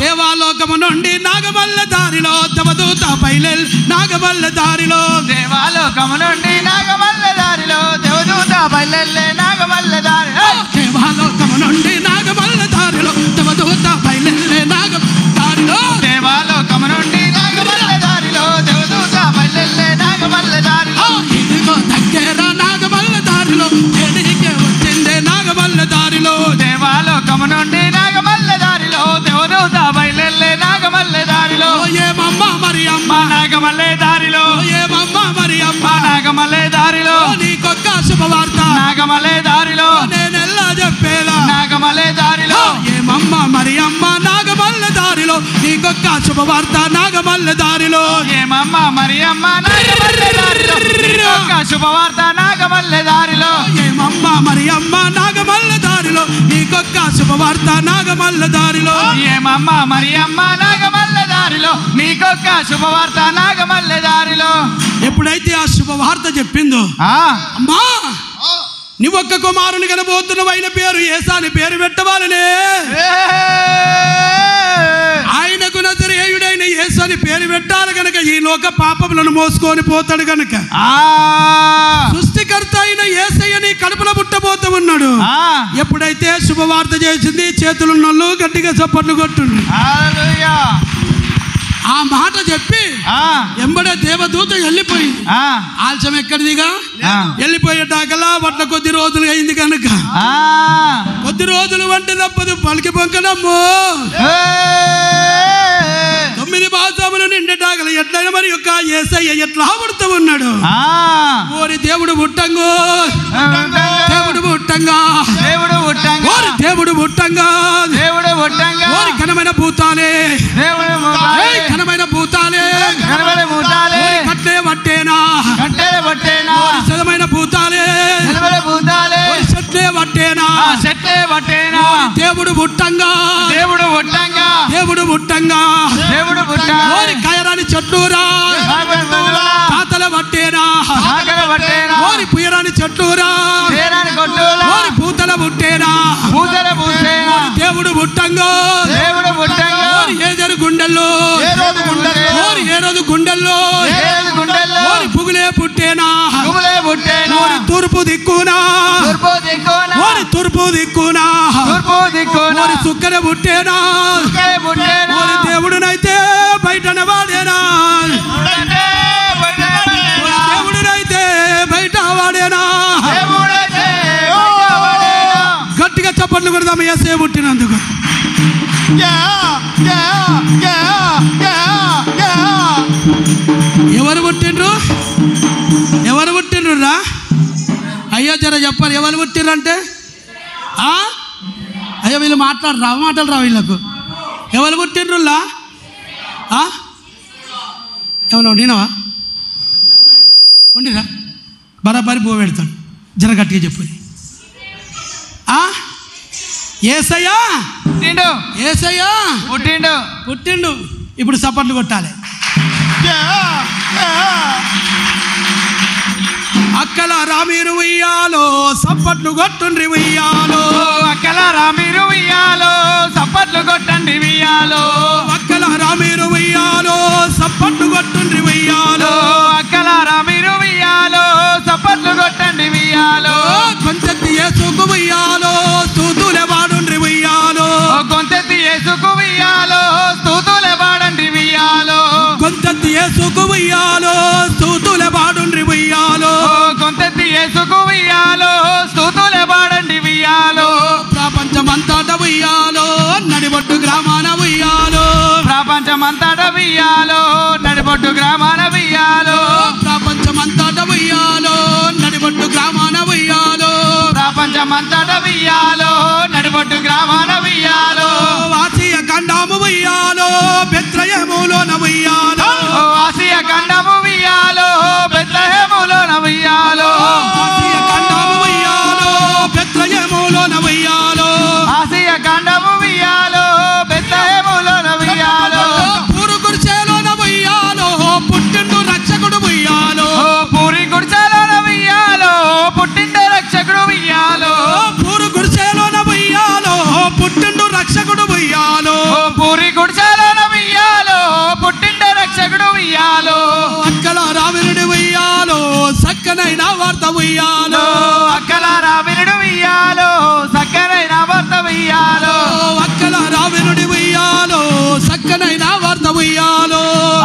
దేవాలోకము నుండి నాగమల్ల దారిలో దేవదూత బయలు, నాగమల్ల దారిలో దేవాలోకము నుండి నాగమల్ల దారిలో దేవదూత బయలు, నాగమల్ల దారిలో దేవాలోకము నుండి నాగమల్ల దారిలో దేవదూత బయలు, నాగమల్ల దేవాలోకము నుండి నాగమల్ల దారిలో దేవదూత బయలు, నాగమల్ల దారిలో. ఇదిగో దగ్గర నాగమల్ల దారిలో ఎదిగే వచ్చిందే, నాగమల్ల దారిలో దేవాలోకము నుండి నాగమల్ల దారిలో దేవదూత బయలు, నాగమల్ల దారిలో. ఏమమ్మ మరి అమ్మ నాగమల్లె దారిలో, ఏమమ్మ మరి అమ్మ నాగమల్లె దారిలో నీకొక్క శుభవార్త, నాగమల్లె దారిలో నేనెల్లా చెప్పేలా. నాగమల్లె దారిలో ఏమమ్మ మరి అమ్మ నాగమల్ల దారిలో నీకొక్క శుభవార్త, నాగమల్ల దారిలో. ఏమమ్మ మరి అమ్మ నాగమల్లె దారిలో నీకొక్క శుభవార్త, నాగమల్లె దారిలో. ఏమమ్మ మరి అమ్మ నాగమల్ల దారిలో నీకొక్క శుభవార్త, నాగమల్ల దారిలో. ఏమమ్మ మరి అమ్మ నాగమల్లె దారిలో నీకొక్క శుభవార్త, నాగమల్లె దారిలో. ఎప్పుడైతే ఆ శుభవార్త చెప్పిందో, అమ్మా నువ్వొక్క కుమారుని కనబోతున్నావు, అయిన పేరు యేసు అని పేరు పెట్టవాలనే. ఆయనకు నజరేయుడైన యేసు అని పేరు పెట్టాలి గనక ఈ లోక పాపములను మోసుకొని పోతాడు గనక సృష్టికర్త అయిన యేసయ్యని కడుపులో పుట్టబోతూ ఉన్నాడు. ఎప్పుడైతే శుభవార్త చేసింది, చేతులున్నోళ్ళు గట్టిగా చప్పట్లు కొట్టుండు. ఆ మాట చెప్పి ఎంబడే దేవదూత వెళ్ళిపోయింది. ఆలస్యం ఎక్కడిదిగా వెళ్ళిపోయేటాకలా వడ్ల కొద్ది రోజులు అయింది కనుక కొద్ది రోజులు వంటి తప్పదు పలికి పొంకడమ్ము. 9 మాసములు నిండటాకల ఎట్లయినా మరి యొక్క యేసయ్య ఎట్లా పుడుతూ ఉన్నాడు. ఓరి దేవుడు పుట్టంగో, దేవుడు పుట్టంగా, దేవుడు పుట్టంగా, ఓరి దేవుడు పుట్టంగా, దేవుడు పుట్టంగా, ఓరి ఘనమైన భూతాలే, దేవుడు ఘనమైన భూతాలే, ఘనమైన భూతాలే, కట్టే పట్టేనా, కట్టే పట్టేనా, సదమైన భూతాలే, ఘనమైన భూతాలే, చెట్లే పట్టేనా, చెట్లే పట్టేనా. దేవుడు పుట్టంగా, దేవుడు పుట్టంగా, దేవుడు పుట్టంగా, దేవుడు పుట్టంగా, ఓరి కయరాని చెట్లురా, తాతల పట్టేనా, పట్టేనా, ఓరి పుయరాని చెట్లురా, ఓరి పూతల పుట్టేనా, పూతల పుట్టేనా. దేవుడు పుట్టంగా, దేవుడు పుట్టంగా, ఓరి ఏదరు గుండెల్లో, ఓరి ఏరోదు గుండెల్లో, ఓరి పుగులే పుట్టేనా, ఓరి తూర్పు దిక్కునా, ఓరి తూర్పు దిక్కునా, ఓరి సుక్కన పుట్టేనా, ఓరి దేవుడునైతే బయటన వాడేనా, దేవుడునైతే బయట వాడేనా. గట్టిగా చప్పట్లు కొడదాం యేసయ్య పుట్టినందుకు. ఎవరు పుట్టిండ్రు? ఎవరు పుట్టిండ్రు రా? అయ్యో జర చెప్పాలి. ఎవరు పుట్టిండ్రు అంటే అయ్యో వీళ్ళు మాటలు రావు వీళ్ళకు. ఎవరు పుట్టిండ్రులా? ఏమన్నా వండినావా? వండిరా బరాబరి బో పెడతాడు. జర గట్టిగా చెప్పు. ఏసయ్యా ఏసయ్యా పుట్టిండు. ఇప్పుడు సపట్లు కొట్టాలి. అక్కలారా మీరు ఉయ్యాలో సప్పట్లు కొట్టుండ్రి ఉయ్యాలో. అక్కలారా మీరు ఉయ్యాలో సప్పట్లు కొట్టండి ఉయ్యాలో. అక్కలారా మీరు ఉయ్యాలో సప్పట్లు కొట్టుండ్రి ఉయ్యాలో. అక్కలారా మీరు ఉయ్యాలో సప్పట్లు కొట్టండి ఉయ్యాలో. కొంచెత్తి యేసుకు ఉయ్యాలో స్తోతులే వాడుండ్రి ఉయ్యాలో. కొంచెత్తి యేసుకు ఉయ్యాలో స్తోతులే వాడండి ఉయ్యాలో. కొంచెత్తి యేసుకు ఉయ్యాలో స్తోతులే వాడుండ్రి ఉయ్యాలో. కొంచెత్తి యేసుకు ఉయ్యాలో స్తోతులే వాడండి ఉయ్యాలో. ప్రపంచమంతట ఉయ్యాలో నడిబొట్టు గ్రామాన ఉయ్యాలో. ప్రపంచమంతట ఉయ్యాలో నడిబొట్టు గ్రామాన ఉయ్యాలో. ప్రపంచమంతట ఉయ్యాలో నడిబొట్టు గ్రామాన ఉయ్యాలో. ప్రపంచమంతట ఉయ్యాలో నడిబొట్టు గ్రామాన ఉయ్యాలో. ఆసియ ఖండము ఉయ్యాలో బెత్లెహేములోన ఉయ్యాలో. ఆసియ ఖండము ఉయ్యాలో బెత్లెహేములోన ఉయ్యాలో. ఆసియ ఖండము ఉయ్యాలో బెత్లెహేములోన ఉయ్యాలో. ఆసియ ఖండము ఉయ్యాలో బెత్లెహేములోన ఉయ్యాలో. పూరు గుడిసెలోన ఉయ్యాలో పుట్టిండు రక్షకుడు ఉయ్యాలో. పూరి గుడిసెలోన ఉయ్యాలో పుట్టిండు రక్షకుడు ఉయ్యాలో. పూరు గుడిసెలోన ఉయ్యాలో పుట్టిండు రక్షకుడు ఉయ్యాలో. పూరి గుడిసెలోన ఉయ్యాలో పుట్టిండు రక్షకుడు ఉయ్యాలో. అక్కలారా వినుడి ఉయ్యాలో సక్కనైన వార్త ఉయ్యాలో. అక్కలారా వినుడి ఉయ్యాలో సక్కనైన వార్త ఉయ్యాలో. అక్కలారా వినుడి ఉయ్యాలో సక్కనైన వార్త ఉయ్యాలో.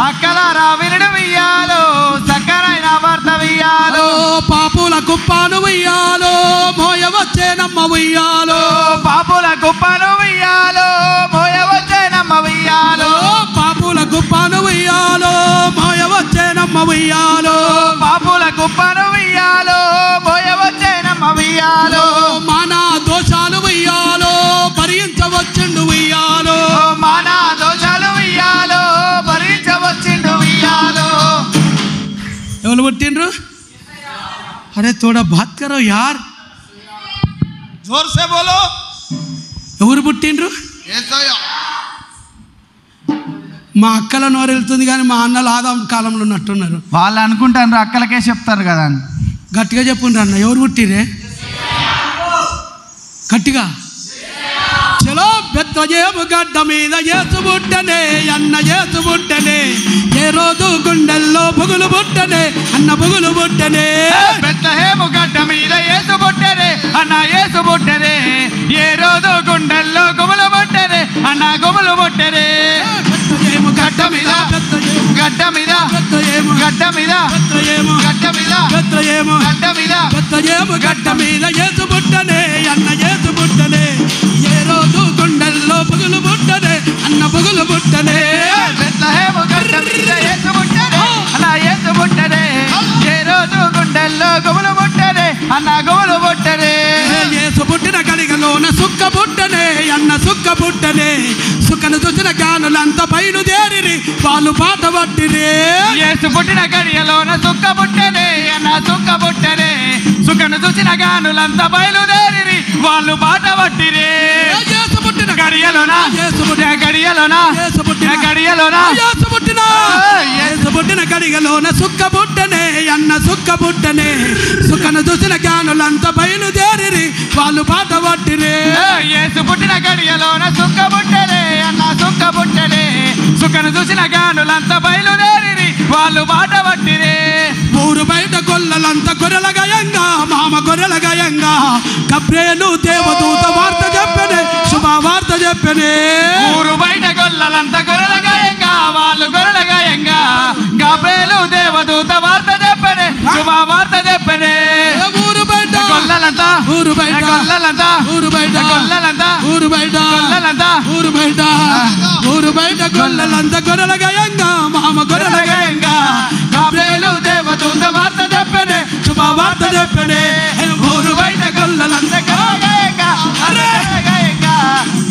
అక్కలారా వినుడి ఉయ్యాలో సక్కనైన వార్త ఉయ్యాలో. పాపుల కుప్పాను ఉయ్యాలో మోయవచ్చేనమ్మ ఉయ్యాలో. పాపుల కుప్పను ఉయ్యాలో మోయవచ్చేనమ్మ ఉయ్యాలో. పాపుల కుప్పాను ఉయ్యాలో మోయవచ్చేనమ్మ ఉయ్యాలో. పాపుల కుప్పను ఉయ్యాలో మోయవచ్చేనమ్మ ఉయ్యాలో. మానా దోషాలు ఉయ్యాలో భరించవచ్చిండు ఉయ్యాలో. మానా దోషాలు ఉయ్యాలో భరించవచ్చిండు ఉయ్యాలో. ఎవరు పుట్టిండ్రు? అరే తోడా బాత్ కరో యార్, జోర్ సే బోలో. ఎవరు పుట్టిండ్రు? మా అక్కల నోరు వెళ్తుంది కానీ మా అన్నలు ఆదాం కాలంలో ఉన్నట్టున్నారు. వాళ్ళు అనుకుంటారు అక్కలకే చెప్తారు కదా అని. గట్టిగా చెప్పుండ్రు అన్న. ఎవరు పుట్టిరే? గట్టిగా చలో. బెత్లెహేము గడ్డ మీద యేసు పుట్టనే అన్న యేసు పుట్టనే. ఏ రోజు గుండెల్లో బుగులు పుట్టనే అన్న బుగులు పుట్టనే. బెత్లెహేము గడ్డ మీద యేసు పుట్టనే అన్న యేసు పుట్టనే. ఏ రోజు గుండెల్లో గుములు పుట్టనే అన్న గుములు పుట్టనే. బెత్లెహేము గడ్డ మీద గడ్డ మీద బెత్లెహేము గడ్డ మీద బెత్లెహేము గడ్డ మీద బెత్లెహేము గడ్డ మీద బెత్లెహేము గడ్డ మీద యేసు పుట్టనే అన్న యేసు పుట్టనే. ఏ రోజు గుండెల్లో బుగులు పుట్టనే అన్న బుగులు పుట్టనే. బెత్లెహేము గడ్డ మీద యేసు పుట్టనే అన్న యేసు పుట్టనే. ఏ రోజు గుండెల్లో గుములు పుట్టనే అన్న గుములు పుట్టనే. యేసు పుట్టిన కడిగలోన సుక్క పుట్టనే అన్న సుక్క పుట్టనే. సుక్కను చూసిన జ్ఞానులంతా బయలుదేరి వాళ్ళు పాట పట్టిరే. యేసు పుట్టిన గడియలోన సుక్క పుట్టనే అన్న సుక్క పుట్టనే. సుక్కను చూసిన గానులంతా బయలుదేరి వాళ్ళు పాట పట్టిరే. యేసు పుట్టిన గడియలోన యేసు పుట్టిన గడియలోన యేసు పుట్టిన గడియలోన యేసు పుట్టిన యేసు పుట్టిన కడిగలోన సుక్క పుట్టనే అన్న సుక్క పుట్టనే. సుక్కను చూసిన జ్ఞానులంతా బయలుదేరి వాళ్ళు పాట పట్టిరే. యేసు పుట్టిన గడియలోన సుక్క పుట్టనే అన్న సుక్క పుట్టనే. సుక్కను చూసిన గానులంతా బయలుదేరి వాళ్ళు పాట పట్టిరే. ఊరు బయట గొల్లలంతా గొర్రెల గాయంగా మామ గొర్రెల గాయంగా గబ్రియేలు దేవదూత వార్త చెప్పనే శుభవార్త చెప్పనే. ఊరు బయట గొల్లలంతా గొర్రెల గాయంగా వాళ్ళు గొర్రెల గాయంగా గబ్రియేలు దేవదూత వార్త చెప్పనే శుభవార్త చెప్పనే. ఊరు బయట గొల్లలంతా ఊరు బయట గొల్లలంతా ఊరు బయట గొల్లలంతా ఊరు బయట గొల్లలంతా ఊరు బయట ఊరు బయట గొల్లలంతా గొర్రెల గాయంగా మామ గొర్రెల గాయంగా గాబ్రియేలు దేవదూత వార్త చెప్పనే శుభవార్త చెప్పనే ఊరు బయట గొల్లలంతా గాయంగా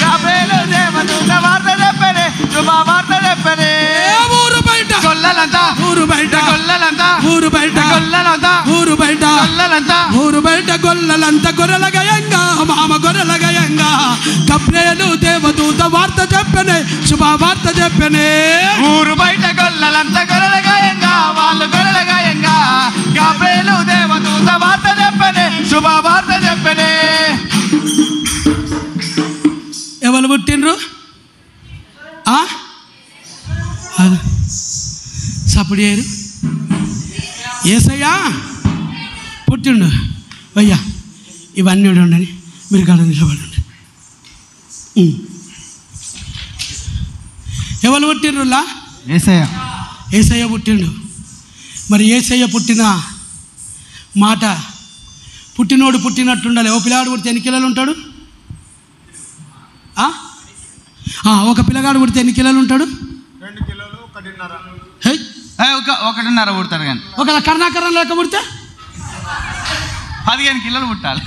గాబ్రియేలు దేవదూత వార్త చెప్పనే శుభవార్త చెప్పనే ఊరు బయట గొల్లలంతా ఊరు బయట గొల్లలంతా ఊరు బయట గొల్లలంతా ఊరు బయట గొల్లలంతా ఊరు బయట గొల్లలంతా గొర్రెల గాయంగా మామ గొర్రెల గాయంగా గాబ్రియేలు దేవదూత వార్త చెప్పనే శుభవార్త చెప్పనే ఊరు బయట గొల్లలంతా గొర్రెల గాయంగా వాళ్ళు గొర్రెల గాయంగా గాబ్రియేలు దేవదూత వార్త చెప్పనే శుభవార్త చెప్పనే ఎవరు పుట్టిండ్రు సప్పుడు చేయరు ఏసయ్యా పుట్టిండు అయ్యా ఇవన్నీ ఉండని మీరు కాడ నిలబడండి ఎవరు పుట్టిండ్రులా యేసయ్య ఏసయ్య పుట్టిండు మరి ఏసయ్య పుట్టిన మాట పుట్టినోడు పుట్టినట్టుండాలి ఓ పిల్లగాడు పుడితే ఎన్ని కిలోలు ఉంటాడు ఒక పిల్లగాడు పుడితే ఎన్ని కిలోలు ఉంటాడు 2 కిలోలు 1.5 1.5 పుడతాడు కానీ ఒక కర్ణాకరం లేక పుడితే 15 కిలోలు పుట్టాలి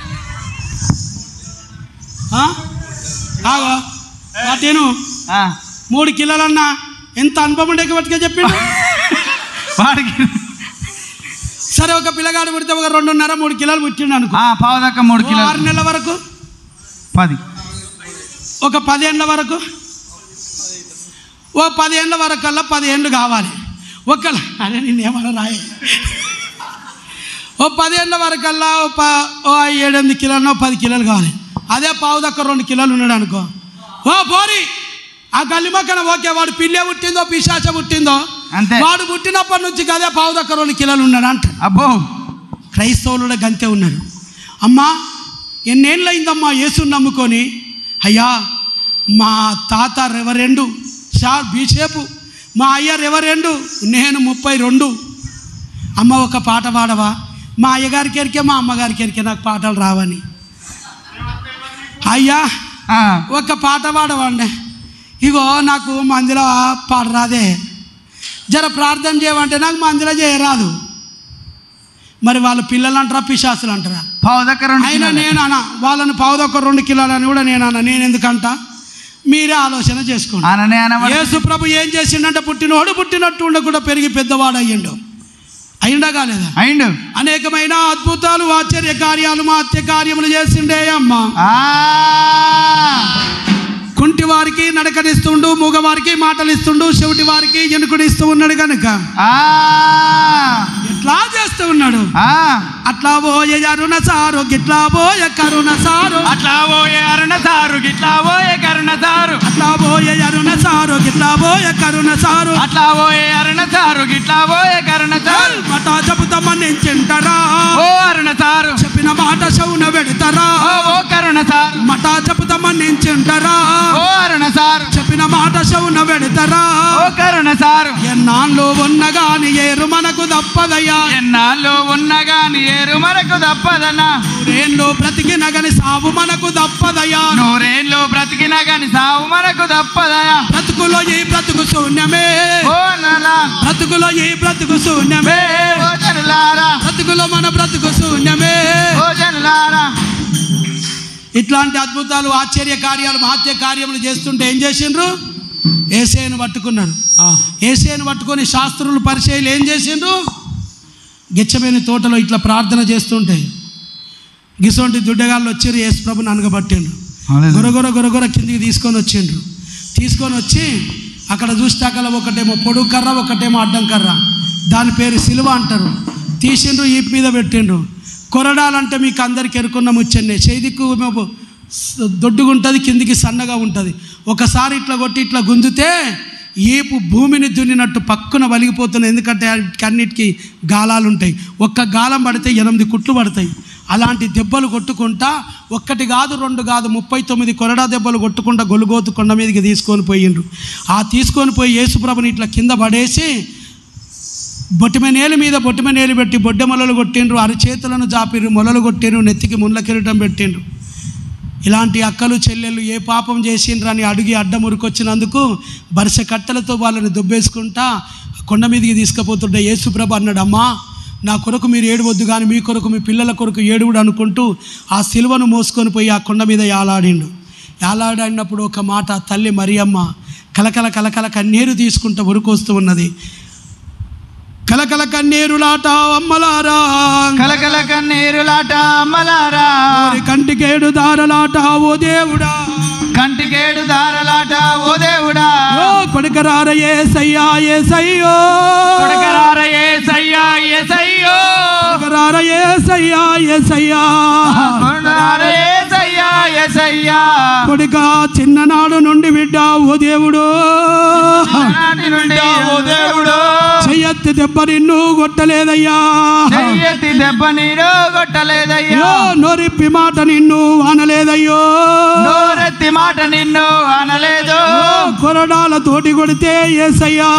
వాటేను 3 కిలోలన్నా ఎంత అనుభవం ఉండే బతికే చెప్పిండు వాడికి సరే ఒక పిల్లగాడు పుడితే ఒక 2.5-3 కిలోలు పుట్టిండు అనుకో పావుదాకా 3 కిలోలు 6 నెలల వరకు 10 ఒక 10 ఏళ్ళ వరకు ఓ 10 ఏళ్ళ వరకు కల్లా 10 ఏళ్ళు కావాలి అదే నేనేమన్నా రాయ ఓ 10 ఏళ్ళ వరకల్లా ఓ 7-8 కిలోలు 10 కిలోలు కావాలి అదే పావుదక్క 2 కిలోలు ఉన్నాడు అనుకో ఓ పోరి ఆ గల్లిమక్కన ఓకే వాడు పిల్లే పుట్టిందో పిశాచ పుట్టిందో అంతే వాడు పుట్టినప్పటి నుంచి అదే పావుదక్క 2 కిలోలు ఉన్నాడు అంట అబ్బో క్రైస్తవులు గంతే ఉన్నాడు అమ్మా ఎన్నేళ్ళయిందమ్మా యేసుని నమ్ముకొని అయ్యా మా తాత రెవరెండు బీషేపు మా అయ్య రెవరెండు నేను 32 అమ్మ ఒక పాట పాడవా మా అయ్యగారికి ఎరికే మా అమ్మగారికి ఎరికే నాకు పాటలు రావని అయ్యా ఒక పాట పాడవండి ఇగో నాకు మందిలో పాడరాదే జర ప్రార్థన చేయమంటే నాకు మందిలో చేయరాదు మరి వాళ్ళ పిల్లలు అంటారా పిశాసులు అంటారా అయినా నేనన్నా వాళ్ళని పావుదొక్క 2 కిలోలని కూడా నేనన్నా నేను ఎందుకంట మీరే ఆలోచన చేసుకోండి యేసు ప్రభు ఏం చేసిండంటే పుట్టినోడు పుట్టినట్టు ఉండకుండా పెరిగి పెద్దవాడు అయ్యిండు అయిండా కాలేదా అయిండు అనేకమైన అద్భుతాలు ఆశ్చర్య కార్యాలు మహత్య కార్యములు చేసిండే అమ్మా కుంటి వారికి నడకనిస్తుండు మూగవారికి మాటలు ఇస్తుండు చెవిటి వారికి ఎనుకుడిస్తూ ఉన్నాడు కనుక ఎట్లా చేస్తూ ఉన్నాడు అట్లా పోయే అరుణ సారు గిట్లా పోయే కరుణ సారు అట్లా పోయే అరుణ సారు గిట్లా పోయే కరుణ సారు అట్లా పోయే అరుణ సారు గిట్లా పోయే కరుణ సారు అట్లా పోయే అరుణ సారు గిట్లా పోయే కరుణ సారు మాట చెబుతామని చింటారా ఓ అరుణ సారు చెప్పిన మాట శౌన పెడతారా ఓ కరుణ సారు మాట చెబుతామని చింటారా ఓ అరుణ సారు చెప్పిన మాట శౌన పెడతారా ఓ కరుణ సారు ఎన్నాళ్ళు ఉన్నగాని ఏరు మనకు తప్పదయ్యా ఎన్నాళ్ళు ఉన్నగాని ఏరు మనకు తప్పదన్నా నూరేళ్ళు బ్రతికిన గాని సావు మనకు తప్పదయ్యా నూరేళ్ళు బ్రతికిన గాని సావు మనకు తప్పదయ్యా బ్రతుకులో ఈ బ్రతుకు శూన్యమే ఓ నలా బ్రతుకులో ఈ బ్రతుకు శూన్యమే ఓ జనులారా బ్రతుకులో మన బ్రతుకు శూన్యమే ఓ జనులారా ఇట్లాంటి అద్భుతాలు ఆశ్చర్య కార్యాలు మహత్య కార్యములు చేస్తుంటే ఏం చేసిండ్రు యేసేను పట్టుకున్నారు యేసేను పట్టుకొని శాస్త్రులు పరిచయాలు ఏం చేసిండ్రు గెచ్చమైన తోటలో ఇట్లా ప్రార్థన చేస్తుంటే గిసోంటి దుడ్డగాళ్ళు వచ్చారు యేసు ప్రభుని అనగబట్టిండ్రు గొరగొర కిందికి తీసుకొని వచ్చి అక్కడ చూస్తాకల ఒకటేమో పొడుగు కర్ర ఒకటేమో అడ్డం కర్ర దాని పేరు సిలువ అంటారు తీసిండ్రు ఈపు మీద పెట్టిండ్రు కొరడాలంటే మీకు అందరికి ఎరుకున్న ముచ్చండి చేదికు దొడ్డుగా ఉంటుంది కిందికి సన్నగా ఉంటుంది ఒకసారి ఇట్లా కొట్టి ఇట్లా గుంజితే ఈపు భూమిని దున్నినట్టు పక్కున వలిగిపోతుంది ఎందుకంటే అన్నిటికీ గాలాలు ఉంటాయి ఒక్క గాలం పడితే 8 కుట్లు పడతాయి అలాంటి దెబ్బలు కొట్టుకుంటా 1 కాదు 2 కాదు 39 కొరడా దెబ్బలు కొట్టుకుంటా గొలుగోతు కొండ మీదకి తీసుకొని పోయి యేసుప్రభుని ఇట్లా కింద పడేసి బొట్టిమనేలు మీద బొట్టిమనేలు పెట్టి బొడ్డె మొలలు కొట్టిండ్రు అరిచేతులను జాపిర్రు మొలలు కొట్టిండ్రు నెత్తికి ముళ్ళ కిరీటం పెట్టిండ్రు ఇలాంటి అక్కలు చెల్లెళ్ళు ఏ పాపం చేసిండ్రని అడిగి అడ్డమురికొచ్చినందుకు బరిస కట్టెలతో వాళ్ళని దుబ్బేసుకుంటా కొండ మీదకి తీసుకుపోతుంటే యేసుప్రభు అన్నాడు, అమ్మా నా కొరకు మీరు ఏడవద్దు కానీ మీ కొరకు మీ పిల్లల కొరకు ఏడువుడు అనుకుంటూ ఆ సిలువను మోసుకొని పోయి ఆ కొండ మీద యాలాడినప్పుడు ఒక మాట తల్లి మరియమ్మ కలకల కలకల కన్నీరు తీసుకుంటూ ఉరుకొస్తూ ఉన్నది. కలకల కన్నీరులాట అమ్మలారా, కలకల కన్నీరులాట అమ్మలారా, కంటికేడు దారలాట ఓ దేవుడా, కంటికేడు దారలాట ఓ దేవుడా, కొడుకరార యేసయ్యా యేసయ్యో, కొడుకరార యేసయ్యా యేసయ్యో, కొడుకరార యేసయ్యా యేసయ్యా, కొడుకరార యేసయ్యా యేసయ్యా, కొడుక చిన్ననాడు నుండి బిడ్డ ఓ దేవుడు, నుండి ఓ దేవుడు, చెయ్యెత్తి దెబ్బ నిన్ను కొట్టలేదయ్యా, చెయ్యెత్తి దెబ్బ నిన్ను కొట్టలేదయ్యా, నోరిప్పి మాట నిన్ను ఆనలేదయ్యో, నోరెత్తి మాట నిన్ను అనలేదు, కొరడాల తోటి కొడితే యేసయ్యా,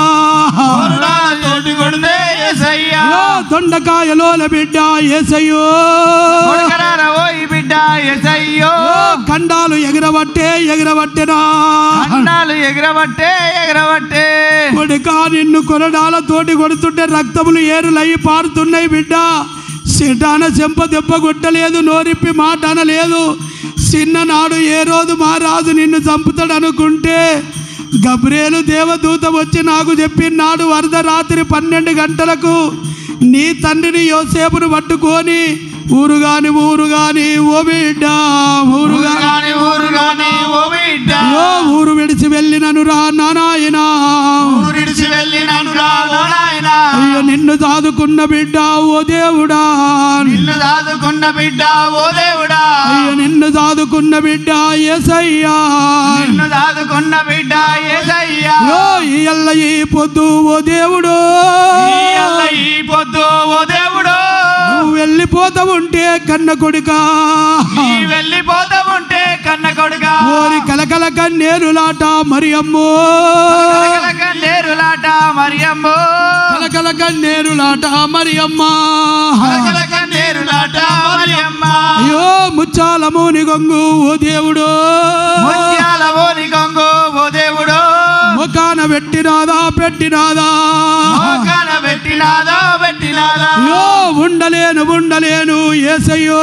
కొరడాల తోటి కొడితే యేసయ్యా, దొండకాయలోల బిడ్డ యేసయ్యో, కొడుకరార ఓయ్ బిడ్డ యేసయ్యో, కండాలు ఎగరబట్టెనా, కండాలు ఎగరబట్టే కొడుక నిన్ను కొరడాల తోటి కొడుతుంటే రక్తములు ఏరులై పారుతున్నాయి బిడ్డ, సిటాన చెంప దెబ్బ కొట్టలేదు, నోరిప్పి మాట అనలేదు. చిన్ననాడు ఏ రోజు మా రాజు నిన్ను చంపుతాడు అనుకుంటే గబ్రియేలు దేవదూత వచ్చి నాకు చెప్పినాడు, అర్ధరాత్రి 12 గంటలకు నీ తండ్రిని యోసేపును పట్టుకొని ఊరుగాని ఓ బిడ్డ, ఊరుగాని ఓ బిడ్డ, ఊరు విడిచి వెళ్ళినను రా నాయనా, ఊరు విడిచి వెళ్ళినను రా నాయనా, అయ్యో నిన్ను దాదుకున్న బిడ్డ ఓ దేవుడా, నిన్ను దాదుకున్న బిడ్డ ఓ దేవుడా, అయ్యో నిన్ను దాదుకున్న బిడ్డ యేసయ్యా, నిన్ను దాదుకున్న బిడ్డ యేసయ్యా, ఇయ్యల్ల ఈ పొద్దు ఓ దేవుడు, ఇయ్యల్ల ఈ పొద్దు ఓ దేవుడు, నువ్వు వెళ్ళిపోతా ఉంటే కన్న కొడుకా, వెళ్ళిపోతా ఉంటే కన్న కొడుకా, ఓరి కలకల కన్నేరులాట మరియమ్మో, కలకల కన్నేరులాట మరియమ్మో, కలకల కన్నేరులాట మరియమ్మ, కలకల కన్నేరులాట మరియమ్మ, అయ్యో ముచ్చాలమోని గొంగు ఓ దేవుడు, ముత్యాలమోని గొంగు ఓ దేవుడు, ముఖాన పెట్టినాదా మోకాన పెట్టినాదా అయ్యో ఉండలేను యేసయ్యో,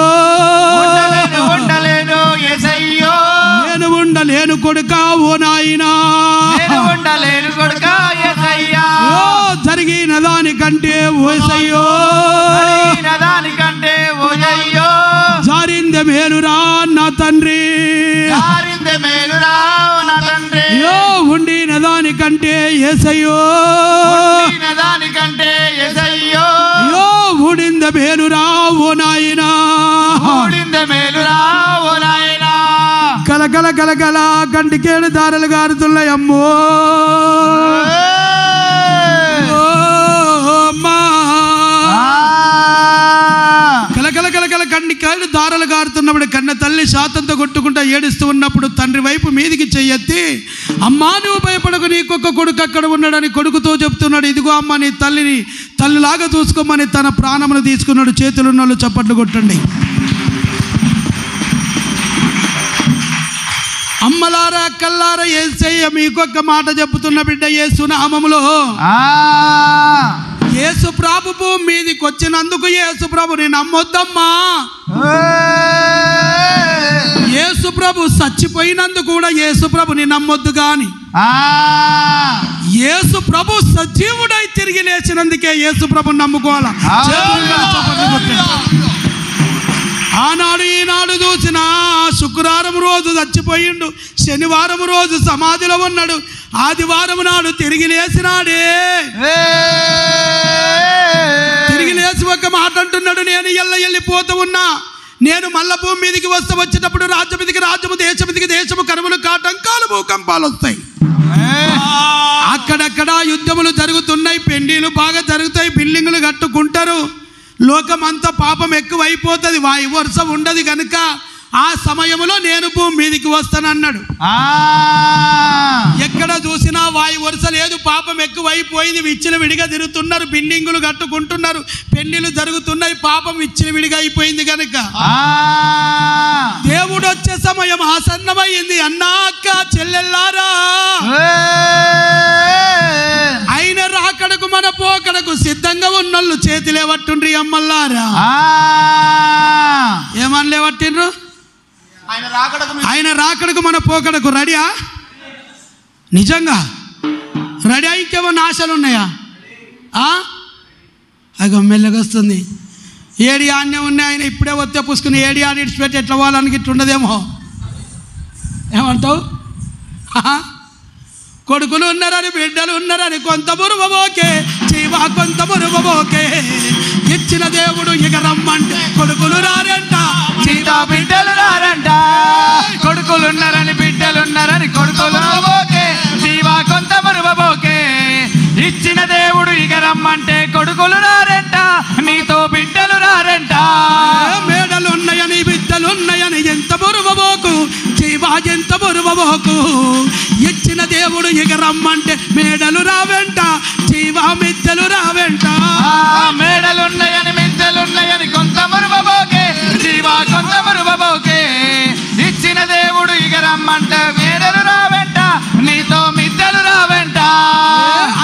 ఉండలేను యేసయ్యో, నేను ఉండలేను కొడుకా ఓ నాయనా, నేను ఉండలేను కొడుకా యేసయ్యా, జరిగిన దానికంటే ఓ యేసయ్యో, జరిగిన దానికంటే ఓ యేసయ్యో, జారిందే మేలురా నా తండ్రి, జారిందే మేలురా నా తండ్రి, ఉండిన దానికంటే యేసయ్యో, ఉండిన దానికంటే యేసయ్యో, ఊడింద మేలురా ఓ నాయనా, ఊడింద మేలురా ఓ నాయనా, కలకల కలకల కంటికేడు దారలు గారుతున్నాయమ్మో, కలకల కలకల కంటికేడు దారలు గారుతున్నప్పుడు కన్న తల్లి శాతంతో కొట్టుకుంటా ఏడుస్తూ ఉన్నప్పుడు తండ్రి వైపు మీదికి చెయ్యెత్తి, అమ్మా నువ్వు భయపడకు, నీకొక్క కొడుకు అక్కడ ఉన్నాడని కొడుకుతో చెప్తున్నాడు, ఇదిగో అమ్మ నీ తల్లిలాగా చూసుకోమని తన ప్రాణమును తీసుకున్నాడు. చేతులున్న వాళ్ళు చప్పట్లు కొట్టండి. అమ్మలారా అక్కల్లారా యేసయ్య మీకొక్క మాట చెప్పుతున్న బిడ్డ, యేసు నామములో యేసు ప్రభు భూమి మీదికి వచ్చినందుకు యేసు ప్రభుని నమ్మొద్దమ్మా, యేసు ప్రభు చచ్చిపోయినందుకు కూడా యేసు ప్రభుని నమ్మొద్దు గాని, యేసు ప్రభు సజీవుడై తిరిగి లేచినందుకే యేసు ప్రభుని నమ్ముకోవాలా. ఆనాడు ఈనాడు చూసిన శుక్రవారం రోజు చచ్చిపోయిండు, శనివారం రోజు సమాధిలో ఉన్నాడు, ఆదివారం నాడు తిరిగి లేచినాడే, తిరిగి లేచి ఒక మాట అంటున్నాడు, నేను వెళ్ళిపోతూ ఉన్నా, నేను మల్ల భూమి మీదకి వచ్చేటప్పుడు రాజ్యం మీదకి రాజ్యము, దేశం మీదకి దేశము, కరువులు కాటంకాలు భూకంపాలు వస్తాయి, అక్కడక్కడ యుద్ధములు జరుగుతున్నాయి, పెండిలు బాగా జరుగుతాయి, బిల్డింగులు కట్టుకుంటారు, లోకమంతా పాపం ఎక్కువైపోతుంది, వాయు వర్షం ఉండదు కనుక ఆ సమయంలో నేను భూమి మీదకి వస్తానన్నాడు. ఎక్కడ చూసినా వాయు వరుస లేదు, పాపం ఎక్కువైపోయింది, విచ్చిన విడిగా తిరుగుతున్నారు, బిల్డింగులు కట్టుకుంటున్నారు, పెళ్లిళ్ళు జరుగుతున్నాయి, పాపం విచ్చిన విడిగా అయిపోయింది కనుక దేవుడు వచ్చే సమయం ఆసన్నమైంది. అన్నా అక్క చెల్లెల్లారా, ఆయన రాకడకు మన పోకడకు సిద్ధంగా ఉన్నోళ్ళు చేతిలే పట్టుండ్రి అమ్మల్లారా. ఏమని లేవట్టిండ్రు? ఆయన రాకడకు మన పోకడకు రెడీయా? నిజంగా రెడీ? ఇంకేమన్నా ఆశలు ఉన్నాయా? అగ మెల్లగా వస్తుంది. ఏడి ఆన్నే ఉన్నాయి, ఆయన ఇప్పుడే వస్తే పుసుకుని ఏడి ఆడి ఇడిచిపెట్టి ఎట్లా పోవాలని ఇట్లా ఉండదేమో. ఏమంటావు? కొడుకులు ఉన్నారని బిడ్డలు ఉన్నారని కొంత మురువబోకే జీవా, కొంత మురువబోకే. ఇచ్చిన దేవుడు ఇక రమ్మంటే కొడుకులు రారంట, సీతా బిడ్డలు రారంట. కొడుకులున్నారని బిడ్డలున్నారని కొడుకులు రాబోకే, జీవా కొంత మరువబోకే. ఇచ్చిన దేవుడు ఇక రమ్మంటే కొడుకులు రారంట, నీతో బిడ్డలు రారంట. మేడలున్నాయని బిడ్డలున్నాయని ఎంత మురువబోకు జీవా, ఎంత మురువబోకు. ఇచ్చిన దేవుడు ఇక రమ్మంటే మేడలు రావెంట, జీవా మిద్దెలు రావెంట. మేడలున్నాయని మిద్దెలున్నాయని కొంత మరువబోకే, జీవా కొంత మరువబోకే. ఇచ్చిన దేవుడు ఇక రమ్మంటే మేడలు రావెంట, నీతో మిద్దెలు రావెంట.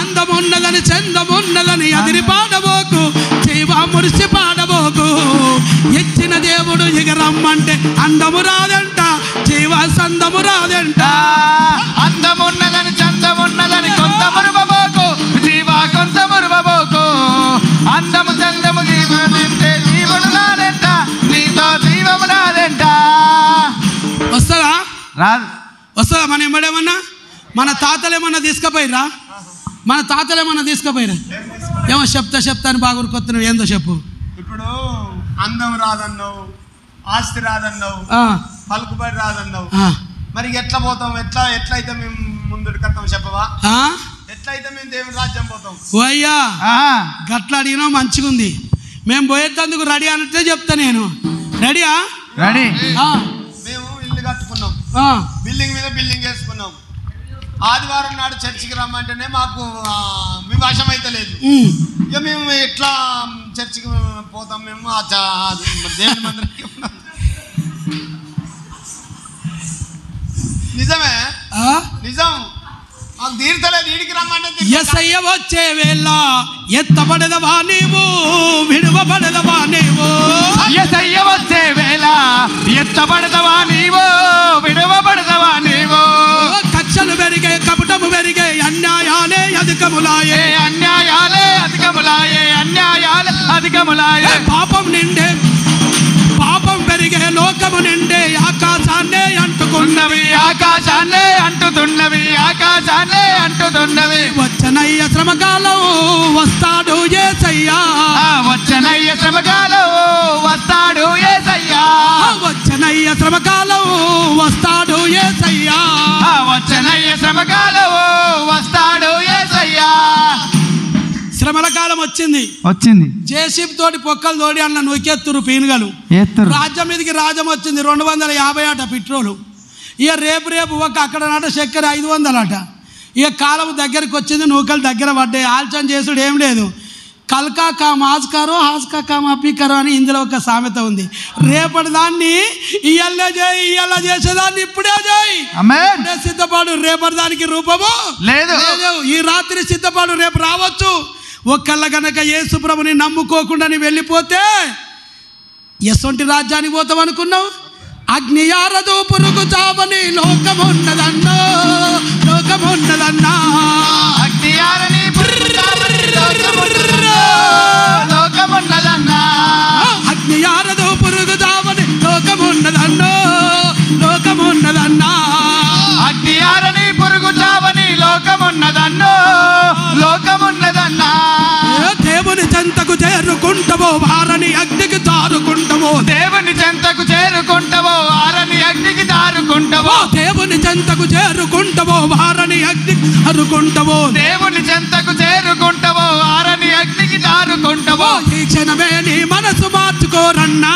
అందమున్నదని చందమున్నదని అదిరి పాడబోకు జీవా, మురిసి పాడబోకు. ఇచ్చిన దేవుడు ఇక రమ్మంటే అందము రాదంట, జీవా సందము రాదంట. అందమున్నదని చందమున్నదని కొంత మరువబోకు, జీవా కొంత మరువబోకు. అందము చందము జీవనంటే జీవుడు రాదంట, నీతో జీవము రాదంట. వస్తుందా? రాదు. వస్తుందా? మనం ఏమన్నా మన తాతలేమన్నా తీసుకుపోయిరా? మన తాతలేమన్నా తీసుకుపోయిరా? ఏమో చెప్తా అని బాగా కొత్తను ఏందో చెప్పు. ఇప్పుడు అందం రాదన్నావు, ఆస్తి రాదన్నావు, పలుకుబడి రాదన్నావు, మరి ఎట్లా పోతాం? ఎట్లయితే మేము ముందుకు వస్తాం చెప్పవా? ఎట్లయితే మేము దేవుని రాజ్యం పోతాం? అయ్యా గట్లా అడిగినా మంచిగా ఉంది. మేము పోయేటందుకు రెడీ అంటే చెప్తా నేను. రెడీయా? రెడీ. మేము ఇల్లు కట్టుకున్నాం, బిల్డింగ్ మీద బిల్డింగ్ వేసుకున్నాం. ఆదివారం నాడు చర్చికి రమ్మంటేనే మాకు వివాసం అయితే లేదు. ఇక మేము ఎట్లా చర్చికి పోతాం? మేము దేవుని మందిరానికి నిజమే, నిజం. మాకు తీర్చలేదు, వీడికి రమ్మంటే యేసయ్య వచ్చే వేళ ఎత్తబడదవా నీవు, విడువబడదవా నీవు. యేసయ్య వచ్చే వేళ ఎత్తబడదవా నీవు, విడువబడదవా నీవు. కక్షలు పెరిగే, కపటము పెరిగే, అన్యాయాలే అధికములాయే, అన్యాయాలే అధికములాయే, అన్యాయాలే అధికములాయే. పాపం నిండే, పాపం పెరిగే, లోకము నిండే ఆకాశాన్నే అంటుకున్నవి, ఆకాశాన్నే అంటుతున్నవి, ఆకాశాన్నే అంటుతున్నవి. వచ్చనయ్య శ్రమకాలం వస్తాడు యేసయ్యా, వచ్చనయ్య శ్రమకాలం వస్తాడు యేసయ్యా, వచ్చనయ్య శ్రమకాలం వస్తాడు యేసయ్యా, వచ్చనయ్య శ్రమకాలం వస్తాడు యేసయ్యా. శ్రమల కాలం వచ్చింది. జేసీబీ తోటి పొక్కలు తోడి అన్న నొక్కెత్తురు పీనుగలు. రాజ్యం మీదకి రాజ్యం వచ్చింది. 250 అట పెట్రోలు. ఇక రేపు ఒక అక్కడ నాట చక్కెర 500 అట. ఇక కాలం దగ్గరికి వచ్చింది, నూకలు దగ్గర పడ్డాయి. ఆలోచన చేసుడు ఏం లేదు. కల్కా కామ్ హాజ్కారో, హాజ్కా కామ్ అపీకరో అని ఇందులో ఒక సామెత ఉంది. రేపటి దాన్ని ఇయ్యల్లే చేయి, ఇయ్యల్ల చేసేదాన్ని ఇప్పుడే చేయి. ఇప్పుడే సిద్ధపడు, రేపటి దానికి రూపము లేదు. ఈ రాత్రి సిద్ధపడు, రేపు రావచ్చు. ఒక్కళ్ళ గనక యేసు ప్రభుని నమ్ముకోకుండా నీ వెళ్ళిపోతే ఎసొంటి రాజ్యానికి పోతాం అనుకున్నావు? అగ్ని ఆరదు, పురుగు చావని లోకమున్నదన్నా, లోకమున్నదన్నా. అగ్ని ఆరని పురుగు చావని లోకమున్నదన్నా, లోకమున్నదన్నా. అగ్ని ఆరదు, పురుగు చావని లోకమున్నదన్నా, లోకమున్నదన్నా. అగ్ని ఆరని పురుగు చావని లోకమున్నదన్నో, లోకమున్నదన్నా. దేవుని చెంతకు చేరుకుంటావో వారని అగ్నికి జారుకుంటావో, దేవుని చెంతకు చేరుకుంటావో ఆరని అగ్నికి జారుకుంటావో, దేవుని చెంతకు చేరుకుంటావో వారని అగ్నికి జారుకుంటావో, దేవుని చెంతకు చేరుకుంటావో ఆరని అగ్నికి జారుకుంటావో. ఈ క్షణమే నీ మనసు మార్చుకోరన్నా,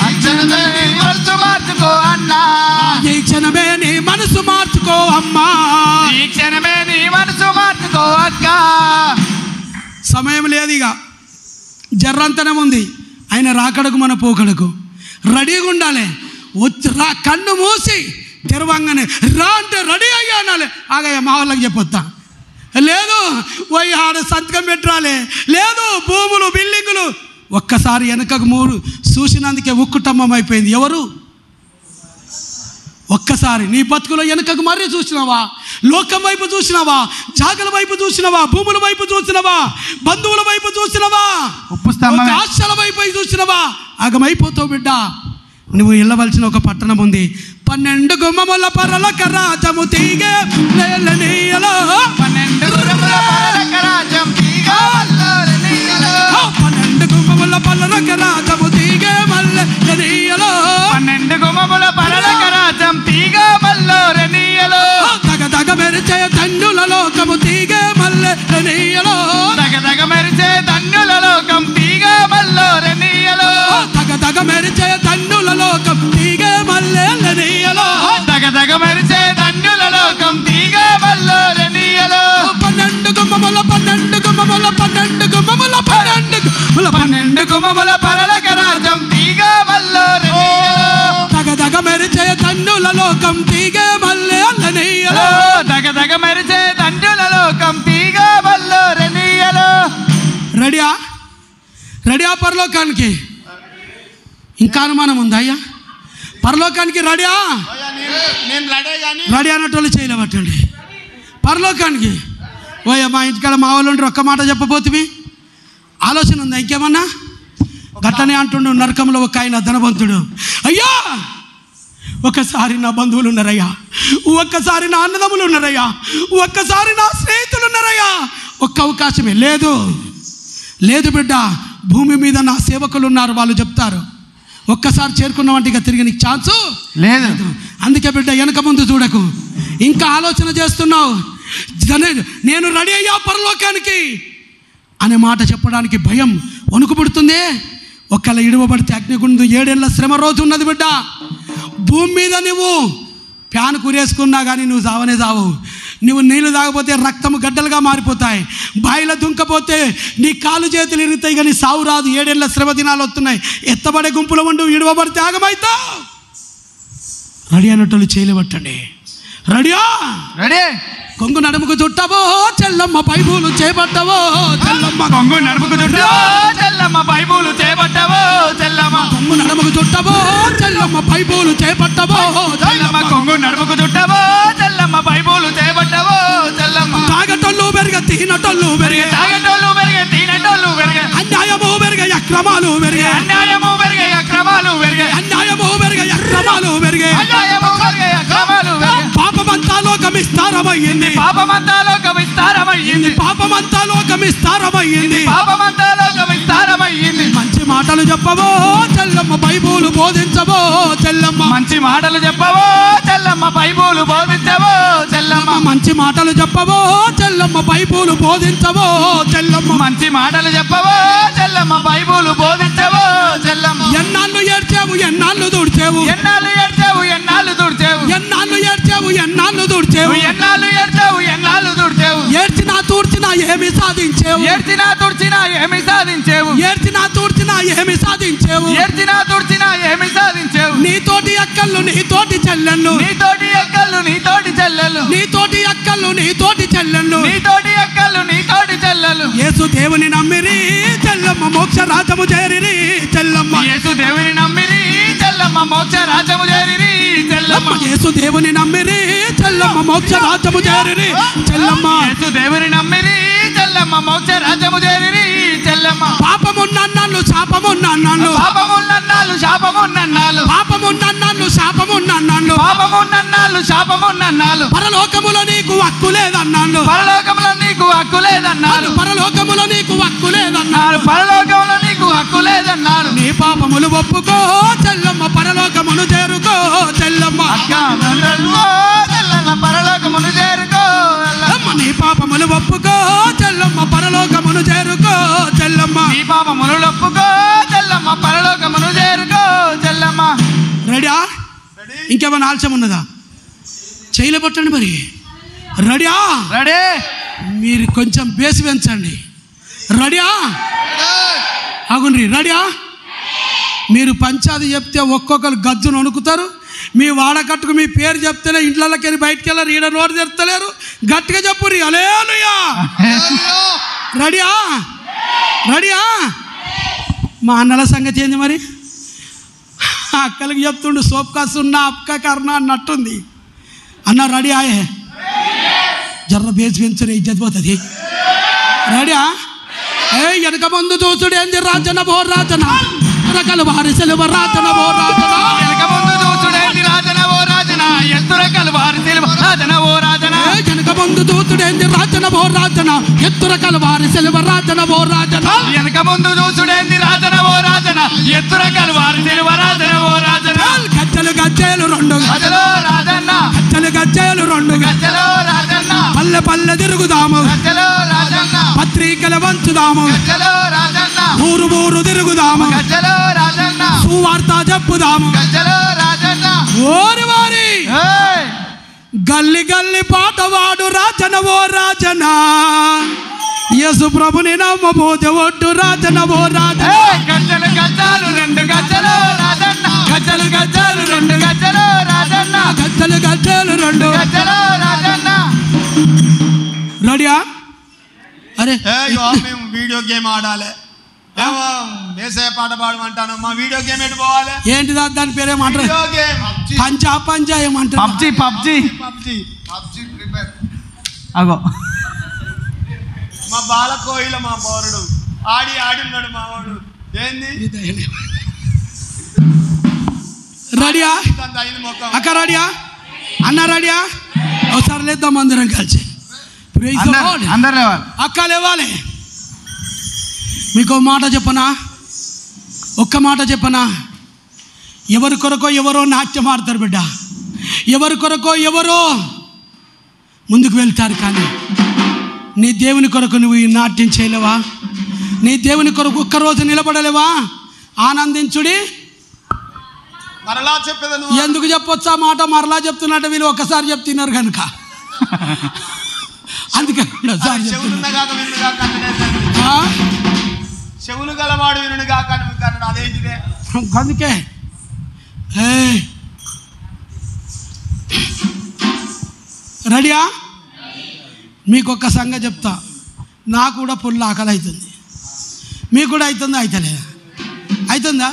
ఈ క్షణమే నీ మనసు మార్చుకో క్షణమే నీ మనసు మార్చుకో అమ్మా, ఈ క్షణమే నీ మనసు మార్చుకో అక్క. సమయం లేదు, ఇక జర్రంతనం ఉంది. ఆయన రాకడకు మన పోకడకు రెడీగా ఉండాలి. వచ్చి రా, కన్ను మూసి తెరవంగానే రా అంటే రెడీ అయ్యా అనాలి. ఆగయ్య మా వాళ్ళకి చెప్పొద్దా, లేదు పోయి ఆడ సంతకం పెట్టాలి, లేదు భూములు బిల్డింగులు. ఒక్కసారి వెనకకు మూడు చూసినందుకే ఉక్కుటమ్మం అయిపోయింది. ఎవరు? ఒక్కసారి నీ బతుకులో వెనకకు మరీ చూసినావా? లోకం వైపు చూసినావా? జాగల వైపు చూసినావా? భూముల వైపు చూసినావా? బంధువుల వైపు చూసినావా? ఆశల వైపు చూసినావా? ఆగమైపోతావు బిడ్డ. నువ్వు వెళ్ళవలసిన ఒక పట్టణం ఉంది. 12 గుమ్మముల పరలక రాజము తీగే 12 గుమ్మముల పరలక రాజం తీగ మల్లెలనీయలో, 12 గుమ్మముల పరలక రాజము తీగే మల్లెలనీయలో, 12 గుమ్మముల పరలక రాజం తీగ మల్లెలనీయలో, దగదగ మెరిచే ధన్యుల లోకము తీగే మల్లెలనీయలో, దగదగ మెరిచే ధన్యుల లోకం తీగ మల్లెలనీయలో, దగదగ మెరిచే ధన్యుల లోకం తీగే మల్లెలనీయలో, దగదగ మెరిచే ధన్యుల లోకం తీగ మల్లెలనీయలో, 12 గుమ్మముల 12 గుమ్మముల 12 గుమ్మముల 12 గుమ్మముల పరలక రాజం తీగ మల్లెలనీయలో, దగదగ మెరిచే ధన్యుల లోకం తీగే మల్లెలనీయలో, దగదగ మెరిచే ధన్యుల లోకం తీగ మల్లెలనీయలో. రెడీయా? రెడీయా పరలోకానికి? ఇంకా అనుమానం ఉందా అయ్యా? పరలోకానికి రెడీయా? నేను రెడీ కానీ రెడీ అన్నట్టు చేయలేబట్టండి. పరలోకానికి ఓయ్య మా ఇంటికాడ మా వాళ్ళు ఒక్క మాట చెప్పబోతువి. ఆలోచన ఉందా ఇంకేమన్నా? గట్టనే అంటుండు నరకంలో ఒక ఆయన ధనవంతుడు, అయ్యా ఒక్కసారి నా బంధువులు ఉన్నారయ్యా, ఒక్కసారి నా అన్నదమ్ములు ఉన్నారయ్యా, ఒక్కసారి నా స్నేహితులు ఉన్నారయ్యా, ఒక్క అవకాశమే. లేదు లేదు బిడ్డ, భూమి మీద నా సేవకులు ఉన్నారు, వాళ్ళు చెప్తారు. ఒక్కసారి చేరుకున్నావంటే ఇక తిరిగి నీకు ఛాన్సు లేదు. అందుకే బిడ్డ వెనక ముందు చూడకు. ఇంకా ఆలోచన చేస్తున్నావు, నేను రెడీ అయ్యా పరలోకానికి అనే మాట చెప్పడానికి భయం వణుకు పుడుతుంది. ఒకవేళ ఇడవబడితే అగ్నిగుండు 7 ఏళ్ల శ్రమ రోజు ఉన్నది బిడ్డ. భూమి మీద నువ్వు ప్యాన్ కురేసుకున్నా కానీ నువ్వు చావనే చావు. నువ్వు నీళ్ళు తాగపోతే రక్తము గడ్డలుగా మారిపోతాయి. బాయిలో దుంకపోతే నీ కాలు చేతులు ఇరుగుతాయి కానీ సావు రాదు. 7 ఏళ్ల శ్రమ దినాలు వస్తున్నాయి. ఎత్తబడే గుంపులో ఉండు, ఇడవబడితే ఆగమవుతావు. రెడీ అన్నట్టు చేయలేబట్టండి. రెడీయా? రెడీ. కొంగు నడుముకు చుట్టవో చెల్లమ్మ బైబులు చేపట్టవో చెల్లమ్మ, కొంగు నడుముకు చుట్టవో చెల్లమ్మ బైబులు చేపట్టవో చెల్లమ్మ, కొంగు నడుముకు చుట్టవో చెల్లమ్మ బైబులు చేపట్టవో చెల్లమ్మ, కొంగు నడుముకు చుట్టవో చెల్లమ్మ బైబులు చేపట్టవో చెల్లమ్మ. తాగటోళ్ళు పెరిగే తినటోళ్ళు పెరిగే, తాగటోళ్ళు పెరిగే తినటోళ్ళు పెరిగే, అన్యాయము పెరిగే అక్రమాలు పెరిగే, అన్యాయము పెరిగే అక్రమాలు పెరిగే, అన్యాయము పెరిగే అక్రమాలు పెరిగే, అన్యాయము పెరిగే అక్రమాలు పెరిగే. పాపమంతా లోకం విస్తారమయ్యింది, పాపమంతా లోకం విస్తారమయ్యింది, పాపమంతా లోకం విస్తారమయ్యింది, పాపమంతా లోకం విస్తారమయ్యింది. మంచి మాటలు చెప్పవో చెల్లమ్మ బైబులు బోధించవో చెల్లమ్మ, మంచి మాటలు చెప్పవో చెల్లమ్మ బైబులు బోధించవో చెల్లమ్మ, మంచి మాటలు చెప్పవో చెల్లమ్మ బైబులు బోధించవో చెల్లమ్మ, మంచి మాటలు చెప్పవో చెల్లమ్మ బైబులు బోధించవో చెల్లమ్మ. ఎన్నాళ్ళు ఏడ్చావు ఎన్నాళ్ళు దుడిచావు, ఎన్నాళ్ళు ఏడ్చావు ఎన్నాళ్ళు దుడిచావు, ఎన్నాళ్ళు ఏడ్చావు ఎన్నాళ్ళు దుడిచావు, ఎన్నాళ్ళు ఏడ్చావు ఎన్నాళ్ళు దుడిచావు, ఏడ్చినా తూర్చినా ఏమి సాధించావు, ఏడ్చినా తుడిచినా ఏమి సాధించావు, ఏడ్చినా తూర్చినా ఏమి సాధించావు, ఏడ్చినా తుడిచినా ఏమి సాధించావు. నీతోటి అక్కళ్ళు నీతోటి చెల్లెళ్ళు, నీతోటి అక్కలు నీతోటి చెల్లెలు, నీతోటి అక్కళ్ళు నీతోటి చెల్లెళ్ళు, నీతోటి అక్కలు నీతోటి చెల్లెలు. యేసు దేవుని నమ్మిరి చెల్లమ్మ మోక్ష రాజము చేరిరి చెల్లమ్మ, యేసు దేవుని నమ్మిరి చెల్లమ్మ మోక్ష రాజము చేరిరి చెల్లమ్మ, యేసు దేవుని నమ్మిరి చెల్లమ్మ మోక్ష రాజము చేరిరి చెల్లమ్మ, యేసు దేవుని నమ్మిరి చెల్లమ్మ మోక్ష రాజము చేరిరి చెల్లమ్మ. పాపమున్నన్నాళ్ళు శాపమున్నన్నాళ్ళు, పాపమున్నన్నాళ్ళు శాపమున్నన్నాళ్ళు, పాపమున్నన్నాళ్ళు శాపమున్నన్నాళ్ళు, పాపమున్నన్నాళ్ళు శాపమున్నన్నాళ్ళు, పరలోకములో నీకు హక్కు లేదన్నాళ్ళు, పరలోకంలో నీకు హక్కు లేదన్నారు, పరలోకములో నీకు హక్కు లేదన్నాడు, పరలోకంలో నీకు హక్కు లేదన్నారు. నీ పాపములు ఒప్పుకో చెల్లమ్మ పరలోకమును చేరుకో చెల్లమ్మ, అక్క చెల్లమ్మ పరలోకమును చేరుకో అమ్మ నీ పాపములు ఒప్పుకో చెల్లమ్మ పరలోకమును చేరుకో చెల్లమ్మ, నీ పాపములు ఒప్పుకో చెల్లమ్మ పరలోకమును చేరుకో చెల్లమ్మ. రెడీయా? ఇంకేమైనా ఆలస్యం ఉన్నదా? చేయలే పట్టండి మరి. రెడీయా? రెడీ. మీరు కొంచెం బేస్ పెంచండి. రెడీయా? అగుండ్రి. రెడీయా? మీరు పంచాది చెప్తే ఒక్కొక్కరు గజ్జును వణుకుతారు. మీ వాడకట్టుకు మీ పేరు చెప్తేనే ఇంట్లోకి వెళ్ళి బయటికి వెళ్ళారు. ఈడ నోరు తెరుతలేరు. గట్టిగా చెప్పుర్రి హల్లెలూయా. రెడీయా? రెడీయా? మా అన్నల సంగతి ఏంది మరి? అక్కలకి చెప్తుండు సోప్కా సున్నా అప్కా కర్ణ అన్నట్టుంది. అన్న రెడీ ఆయే? జర్ర బేస్ పెంచునే ఇజ్జత్ పోతుంది. రెడీయా? వెనక ముందు చూసుడు ఏంది? రాజన బో రాజన రకల వారి సెలవు రాజన బో రాజన. వెనక ముందు చూసుడేంది? రాజన ఓ రాజన ఎత్తు రకల వారి సెలవు రాజన ఓ రాజన. వెనక ముందు చూసుడేంది? రాజన బో రాజన ఎత్తు రకల వారి సెలవు రాజన బో రాజన. వెనక ముందు చూసుడేంది? రాజన ఓ రాజన ఎత్తు రకల వారి సెలవు రాజన ఓ రాజన. గజ్జలు గజ్జలు రెండు గజ్జలో రాజన్న, గజ్జలు గజ్జలు రెండు గజ్జలో రాజన్న, పల్లె పల్లె తిరుగుదాము, గజ్జలో రాజన్న, పత్రికల వంచుదాము, గజ్జలో రాజన్న, ఊరు ఊరు తిరుగుదాము, గజ్జలో రాజన్న, సువార్త చెప్పుదాము. గజ్జలో రాజన్న. ఓరి వారి గల్లి గల్లి పాటవాడు రాజన ఓ రాజన. యేసు ప్రభుని నమ్మబోతే ఒట్టు రాజన ఓ రాజన. గజ్జలు గజ్జాలు రెండు గజ్జలో రాజన్న, గజ్జలు గజ్జాలు రెండు గజ్జలో రాజన్న, గజ్జలు గజ్జలు రెండు గజ్జలో రాజన్న. రెడీయా? అరే మేము వీడియో గేమ్ ఆడాలి. వేసే పాట పాడమంటాను. మా వీడియో గేమ్ ఎటు పోవాలి? ఏంటి దాని పేరేమంటారు? వీడియో గేమ్ పంచా పంచా ఏమంటారు? PUBG PUBG PUBG prepare. అగో మా బాల కోయిల మా పౌరుడు ఆడిన్నాడు మా వాడు. ఏంది రెడీయా? అక్క రెడీయా? అన్న రెడీయా? ఒకసారి లేద్దాం అందరం కలిసి. అందరు లేవాలి. అక్క లేవాలి. మీకు మాట చెప్పనా? ఒక్క మాట చెప్పనా? ఎవరి కొరకో ఎవరో నాట్యం ఆడతారు బిడ్డ. ఎవరి కొరకో ఎవరో ముందుకు వెళ్తారు. కానీ నీ దేవుని కొరకు నువ్వు ఈ నాట్యం చేయలేవా? నీ దేవుని కొరకు ఒక్కరోజు నిలబడలేవా? ఆనందించుడి. మరలా చెప్పేది ఎందుకు చెప్పొచ్చా మాట? మరలా చెప్తున్నట్టు వీళ్ళు ఒక్కసారి చెప్తున్నారు కనుక అందుకే చెవులు గలవాడు వినుడు కాక అదేంటిదే. అందుకే రెడీయా? మీకు ఒక్క సంగతి చెప్తా. నాకు కూడా పుల్ల ఆకలి అవుతుంది. మీకు కూడా అవుతుందా? అవుతలేదా? అవుతుందా?